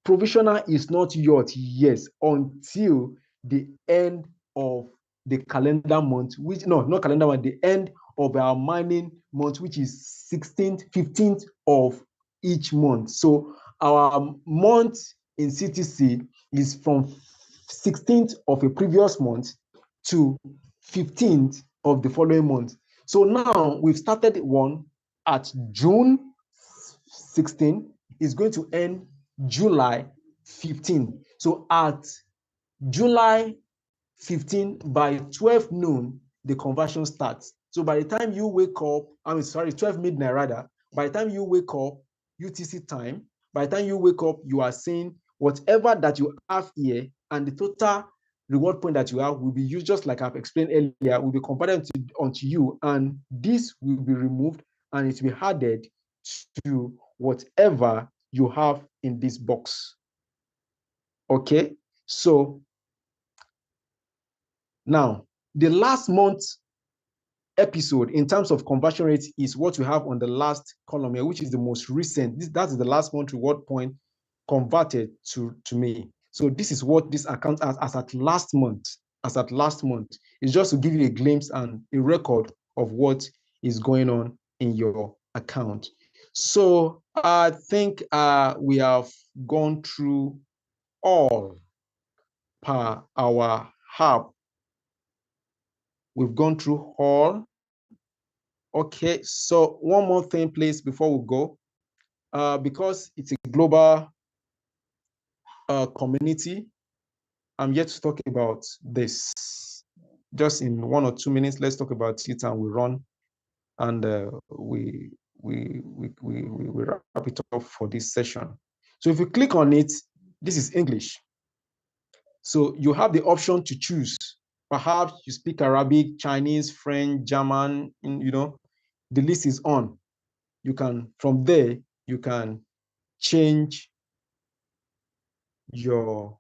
provisional is not yours, yes, until the end of the calendar month, which not calendar month, the end of our mining month, which is 16th, 15th of each month. So our month in CTC is from 16th of a previous month to 15th of the following month. So now we've started one at June 16, is going to end July 15. So at July 15 by 12 noon, the conversion starts. So by the time you wake up, 12 midnight rather, by the time you wake up, UTC time, by the time you wake up, you are seeing whatever that you have here, and the total reward point that you have will be used, just like I've explained earlier, will be compared onto you, and this will be removed and it will be added to whatever you have in this box. Okay, so now the last month episode in terms of conversion rate is what we have on the last column here, which is the most recent. That is the last month reward point converted to me. So this is what this account has as at last month. As at last month, it's just to give you a glimpse and a record of what is going on in your account. So I think we have gone through all per our hub. We've gone through all. Okay, so one more thing, please, before we go. Because it's a global community, I'm yet to talk about this. Just in 1 or 2 minutes, let's talk about it, and we run, and we wrap it up for this session. So if you click on it, this is English. So you have the option to choose. Perhaps you speak Arabic, Chinese, French, German, the list is on. You can, from there, you can change your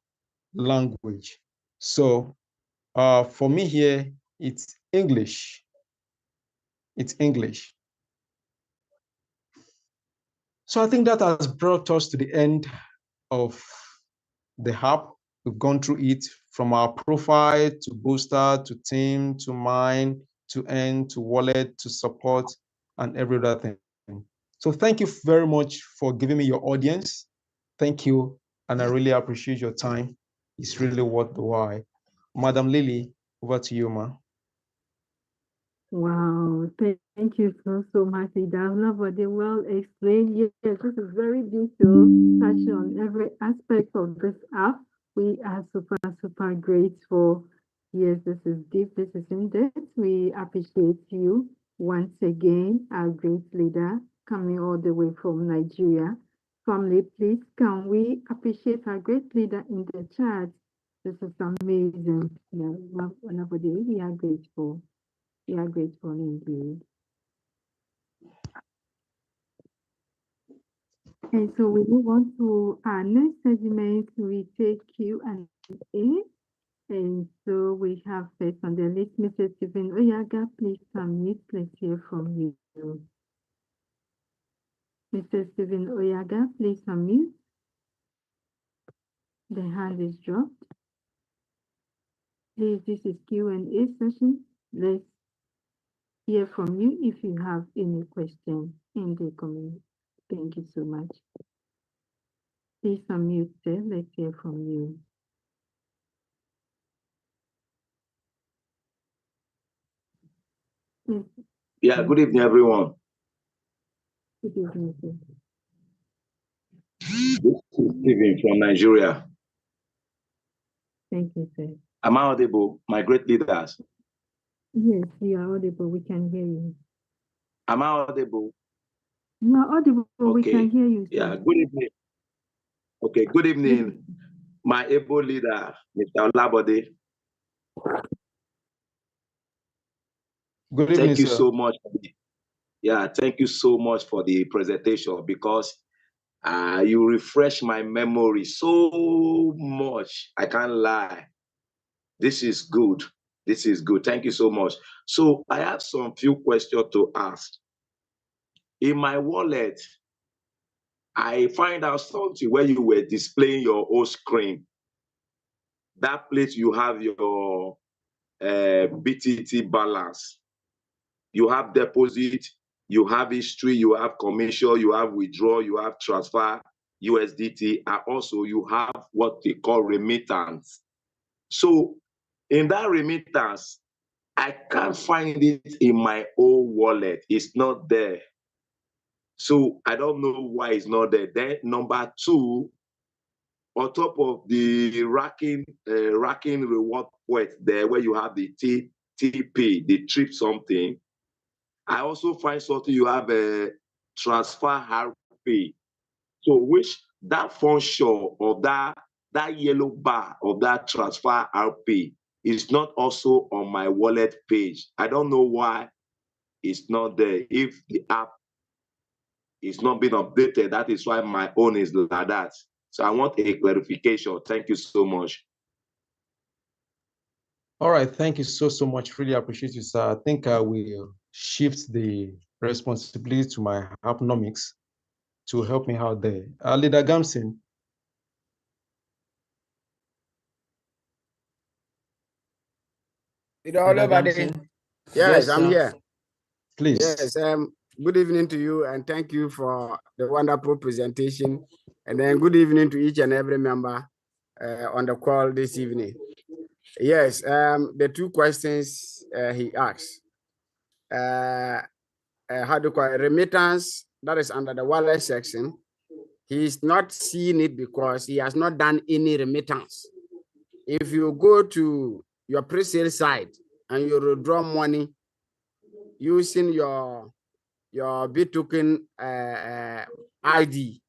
language. So for me here, it's English. It's English. So I think that has brought us to the end of the app. We've gone through it from our profile to booster to team to mine to end to wallet to support and every other thing. So thank you very much for giving me your audience. Thank you, and I really appreciate your time. It's really worth the while. Madam Lily, over to you, ma. Wow, thank you so much, Idavla, for the well explained. Yes, this is very detailed, touching on every aspect of this app. We are super grateful. Yes, this is deep, this is in-depth. We appreciate you once again, our great leader, coming all the way from Nigeria. Family, please, can we appreciate our great leader in the chat? This is amazing. Yeah, we are grateful. We are grateful indeed. And so we move on to our next segment. We take Q&A. And so we have first on the list, Mr. Stephen Oyaga. Please unmute. Let's hear from you. Mr. Stephen Oyaga, please unmute. The hand is dropped. Please, this is Q&A session. Let's hear from you if you have any question in the comment. Thank you so much. Please unmute, sir. Let's hear from you. Yes. Yeah, good evening, everyone. Good evening, sir. This is Stephen from Nigeria. Thank you, sir. Am I audible, my great leaders? Yes, you are audible. We can hear you. Am I audible? You are audible. We Okay. can hear you, sir. Yeah, good evening. Okay, good evening, my able leader, Mr. Olabode. Good evening, Thank you sir. so much. Yeah, thank you so much for the presentation, because you refresh my memory so much. I can't lie. This is good. This is good. Thank you so much. So I have some few questions to ask. In my wallet, I find out something where you were displaying your whole screen. That place you have your BTT balance. You have deposit, you have history, you have commission, you have withdrawal, you have transfer, USDT, and also you have what they call remittance. So in that remittance, I can't find it in my own wallet. It's not there. So I don't know why it's not there. Then number two, on top of the racking reward point there, where you have the TP, the trip something, I also find something you have a transfer RP. So which that function of that yellow bar of that transfer RP is not also on my wallet page. I don't know why it's not there. If the app is not being updated, that is why my own is like that. So I want a clarification. Thank you so much. All right, thank you so much. Really appreciate you, sir. I think I will shift the responsibility to my Appnomics to help me out there. Leader Gamson. Yes, I'm here. Please. Yes, good evening to you, and thank you for the wonderful presentation. And then good evening to each and every member on the call this evening. Yes, the two questions he asked. How do you call it? Remittance, that is under the wallet section. He's not seeing it because he has not done any remittance. If you go to your pre-sale site and you withdraw money using your BitToken ID,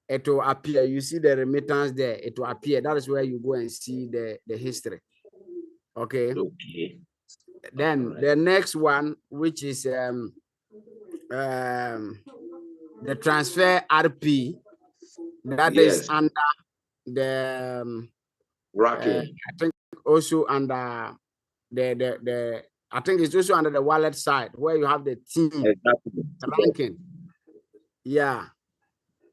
it will appear. You see the remittance there, it will appear. That is where you go and see the history. Okay. Okay. Then the next one, which is the transfer RP, that is under the racking. I think also under the I think it's also under the wallet side where you have the team ranking. Yeah.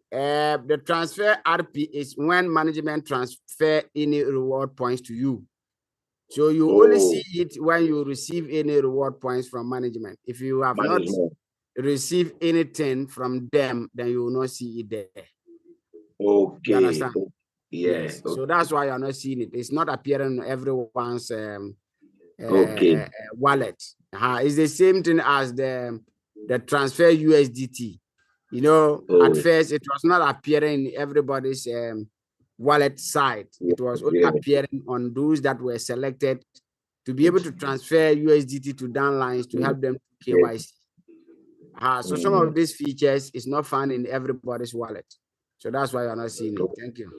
The transfer RP is when management transfer any reward points to you. So you only see it when you receive any reward points from management. If you have not received anything from them, then you will not see it there. Okay. You understand? Yes. Okay. So that's why you're not seeing it. It's not appearing on everyone's wallet. It's the same thing as the transfer USDT. You know, at first it was not appearing in everybody's wallet side. It was only appearing on those that were selected to be able to transfer USDT to downlines to help them KYC. So some of these features is not found in everybody's wallet. So that's why you're not seeing it. Thank you.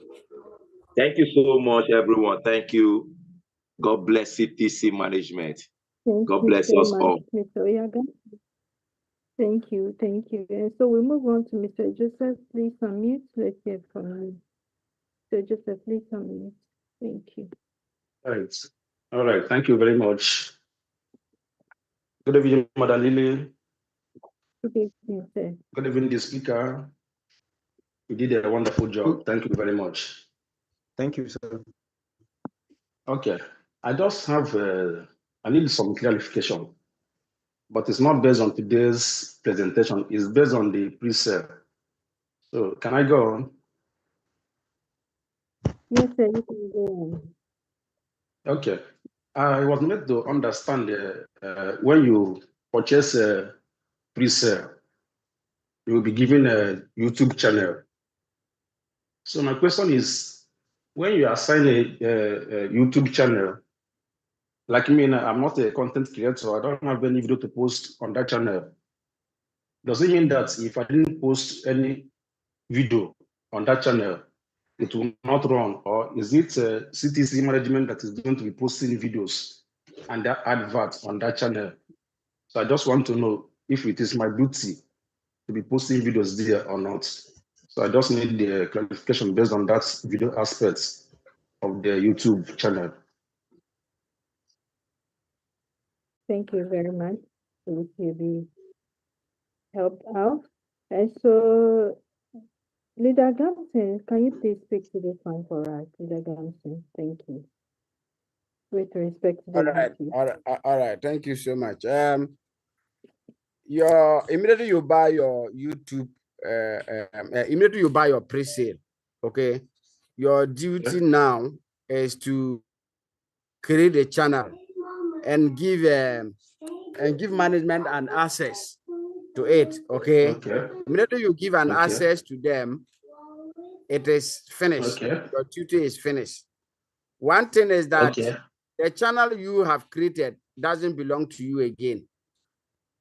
Thank you so much, everyone. Thank you. God bless CTC management. God bless us all. Mr. Oyaga. Thank you. Thank you. And so we move on to Mr. Joseph. Please unmute. Let's hear from you. So Joseph, please unmute. Thank you. All right. Thank you very much. Good evening, Madam Lily. Good evening, sir. Good evening, the speaker. You did a wonderful job. Thank you very much. Thank you, sir. Okay. I just have, I need some clarification, but it's not based on today's presentation. It's based on the pre-sale. So can I go on? Yes, sir, you can go on. Okay. I was made to understand when you purchase a pre-sale, you will be given a YouTube channel So my question is, when you assign a YouTube channel, like me, I'm not a content creator, I don't have any video to post on that channel. Does it mean that if I didn't post any video on that channel, it will not run? Or is it CTC management that is going to be posting videos and that adverts on that channel? So I just want to know if it is my duty to be posting videos there or not. So I just need the clarification based on that video aspects of the YouTube channel. Thank you very much. We will be helped out. And so, Leader Gamson, can you please speak to this one for us, Leader Gamson? Thank you. With respect to the all right. Thank you so much. Immediately you buy your YouTube, immediately you buy your pre-sale. Okay, your duty now is to create a channel and give management an access to it. Okay. Immediately you give an access to them, it is finished. Your duty is finished. One thing is that the channel you have created doesn't belong to you again.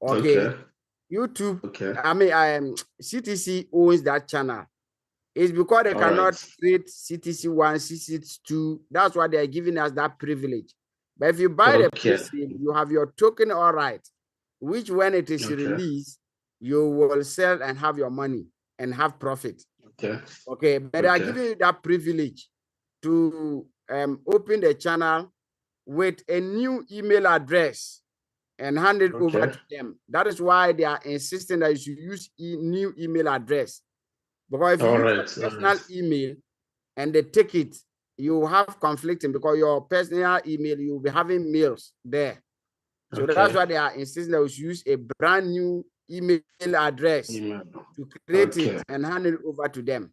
Okay. YouTube, I mean, CTC owns that channel. It's because they cannot create CTC 1, CTC 2. That's why they are giving us that privilege. But if you buy the pre-sale, you have your token, all right, which when it is released, you will sell and have your money and have profit. Okay. But they are giving you that privilege to open the channel with a new email address and hand it over to them. That is why they are insisting that you should use new email address. Because if you use a personal email and they take it, you have conflicting because your personal email, you'll be having mails there. So that's why they are insisting that we should use a brand new email address to create it and hand it over to them.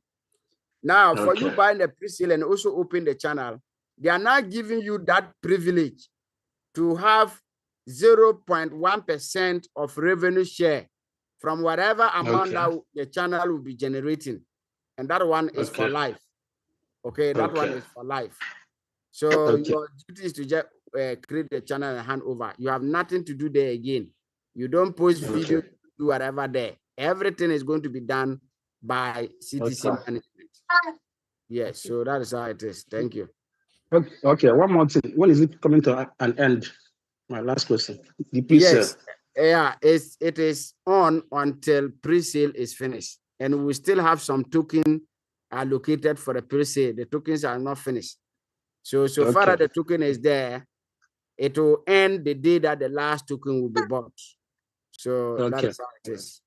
Now, for you buying the pre-sale and also open the channel, they are now giving you that privilege to have 0.1% of revenue share from whatever amount that the channel will be generating. And that one is for life. Okay, that one is for life. So your duty is to just create the channel and hand over. You have nothing to do there again. You don't post video, do whatever there. Everything is going to be done by CTC management. Yes, so that is how it is. Thank you. Okay, one more thing. When is it coming to an end? My last question. The pre-sale. Yes, yeah, it is on until pre-sale is finished. And we still have some token allocated for the pre-sale. The tokens are not finished. So far as the token is there, it will end the day that the last token will be bought. So that is how it is.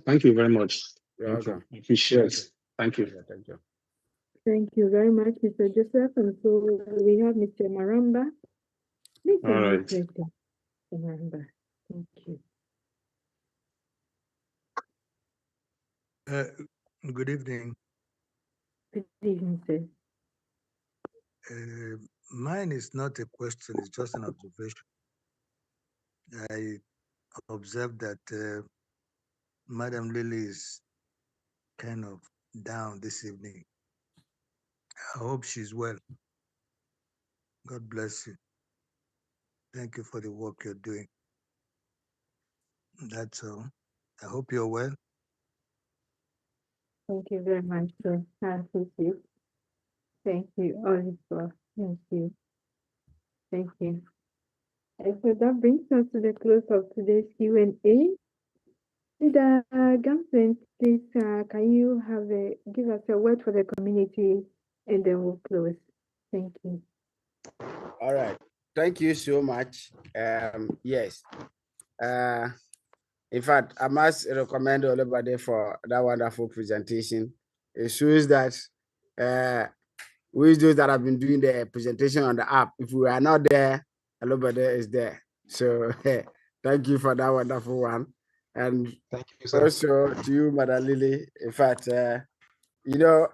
Thank you very much. You're welcome. I appreciate it. Thank you. Thank you. Thank you very much, Mr. Joseph. And so we have Mr. Maramba. Please, Mr. Maramba. Thank you. Good evening. Good evening, sir. Mine is not a question, it's just an observation. I observed that Madam Lily is kind of down this evening. I hope she's well. God bless you. Thank you for the work you're doing. That's all. I hope you're well. Thank you very much, sir. Thank you. Thank you. All is well. Thank you. Thank you. And so that brings us to the close of today's Q&A. Leader Gamson, please, can you give us a word for the community, and then we'll close. Thank you. All right. Thank you so much. Yes. In fact, I must recommend everybody for that wonderful presentation. It shows that we those that have been doing the presentation on the app, if we are not there, everybody is there. So thank you for that wonderful one. And thank you, sir. Also to you, Madam Lily. In fact, you know,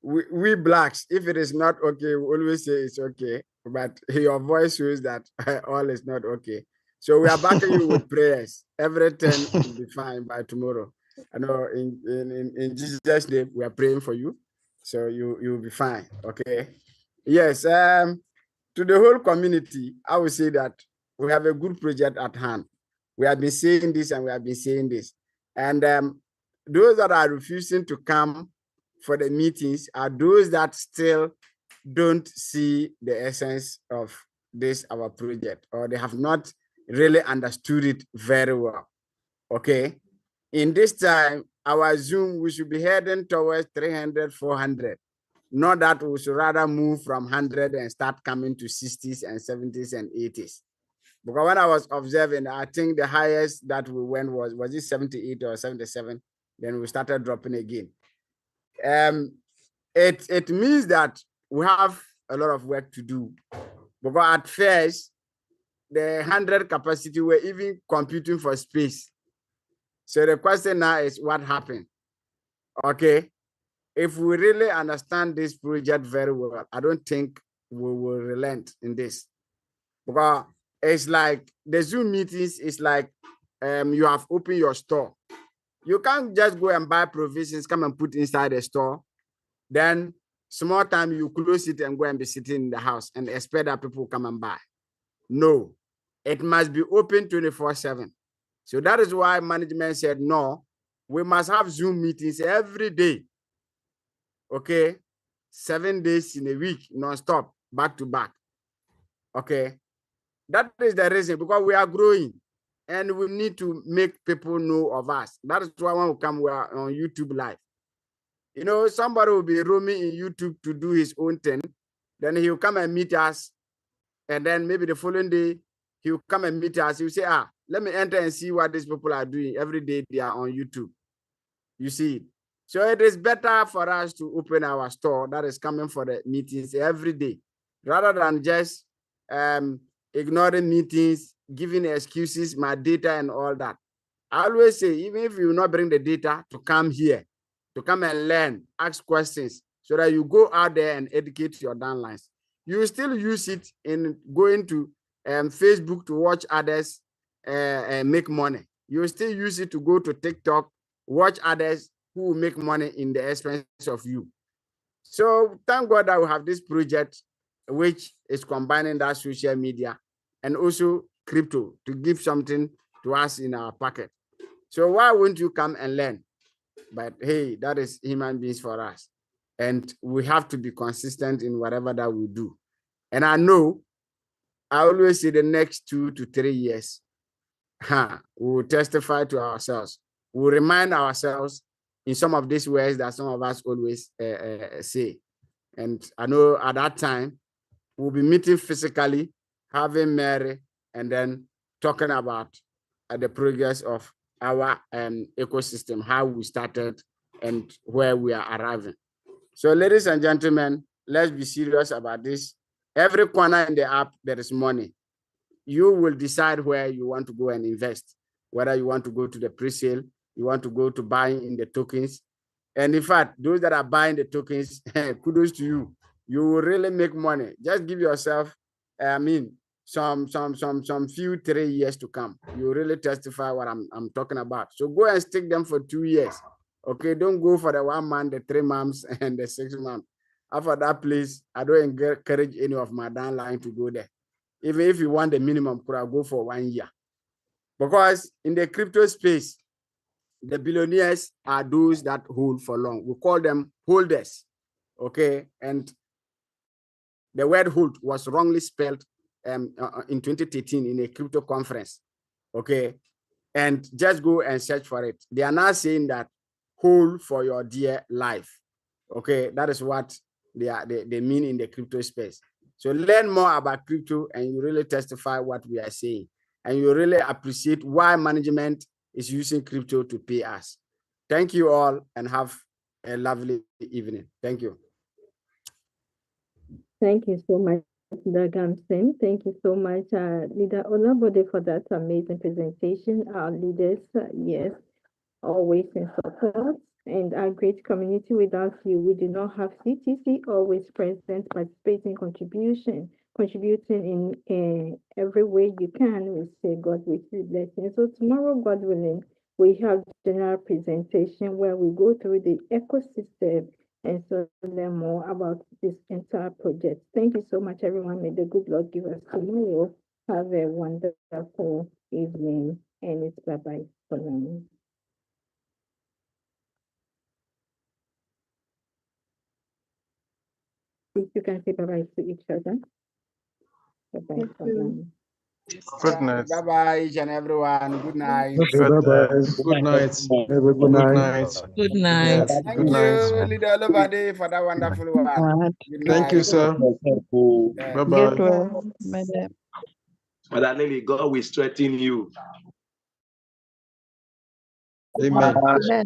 we blacks, if it is not okay, we always say it's okay. But your voice shows that all is not okay. So we are backing you with prayers. Everything will be fine by tomorrow. I know in Jesus' name, we are praying for you. So you'll be fine. Okay. Yes. To the whole community, I would say that we have a good project at hand. We have been saying this and we have been saying this. And those that are refusing to come for the meetings are those that still don't see the essence of this, our project, or they have not really understood it very well. Okay. In this time, our Zoom, we should be heading towards 300, 400. Not that we should rather move from 100 and start coming to 60s and 70s and 80s. Because when I was observing, I think the highest that we went was it 78 or 77? Then we started dropping again. It means that we have a lot of work to do. Because at first, the 100 capacity were even computing for space. So the question now is what happened? Okay. If we really understand this project very well, I don't think we will relent in this. Because it's like the Zoom meetings is like you have opened your store. You can't just go and buy provisions, come and put inside the store. Then small time you close it and go and be sitting in the house and expect that people come and buy. No, it must be open 24/7. So that is why management said, no, we must have Zoom meetings every day. Okay, 7 days in a week, non-stop, back to back. Okay, that is the reason, because we are growing and we need to make people know of us. That is why when we come, we are on YouTube Live. You know, somebody will be roaming in YouTube to do his own thing. Then he'll come and meet us. And then maybe the following day, he'll come and meet us. He'll say, let me enter and see what these people are doing. Every day they are on YouTube. You see. So it is better for us to open our store that is coming for the meetings every day, rather than just ignoring meetings, giving excuses, my data and all that. I always say, even if you not bring the data to come here, to come and learn, ask questions, so that you go out there and educate your downlines. You still use it in going to Facebook to watch others make money. You still use it to go to TikTok, watch others who will make money in the expense of you. So thank God that we have this project, which is combining that social media and also crypto to give something to us in our pocket. So why won't you come and learn? But hey, that is human beings for us. And we have to be consistent in whatever that we do. And I know, I always say the next 2 to 3 years, we will testify to ourselves. We'll remind ourselves in some of these words that some of us always say. And I know at that time, we'll be meeting physically, having Mary, and then talking about the progress of our ecosystem, how we started and where we are arriving. So ladies and gentlemen, let's be serious about this. Every corner in the app, there is money. You will decide where you want to go and invest, whether you want to go to the pre-sale, you want to go to buying in the tokens. And in fact, those that are buying the tokens, kudos to you. You will really make money. Just give yourself, some few 3 years to come. You really testify what I'm talking about. So go and stick them for 2 years. Okay, don't go for the 1 month, the 3 months, and the 6 months. After that, please, I don't encourage any of my downline to go there. Even if you want the minimum, could I go for 1 year? Because in the crypto space, the billionaires are those that hold for long. We call them holders. Okay, and the word hold was wrongly spelled in 2013 in a crypto conference. Okay, and just go and search for it. They are now saying that hold for your dear life. Okay, that is what they mean in the crypto space. So learn more about crypto and you really testify what we are saying. And you really appreciate why management is using crypto to pay us. Thank you all and have a lovely evening. Thank you. Thank you so much, Dagamson. Thank you so much, Leader Olabode, for that amazing presentation. Our leaders, yes, always in support, and our great community. Without you, we do not have CTC, always present, participating, contributing in every way you can. We say God will bless you. So tomorrow, God willing, we have general presentation where we go through the ecosystem and so learn more about this entire project. Thank you so much, everyone. May the good Lord give us tomorrow. Have a wonderful evening, and it's bye-bye for now. If you can say bye-bye to each other. Bye-bye for now. Good night. Bye bye, each and everyone. Good night. Good night. Good night. Good night. Yes, Thank good night. you, Leader Olubade, for that wonderful one. Good night. Thank you, sir. Yeah. Bye bye. Get well, madam. Mother Lily, God will strengthen you. Amen. Amen.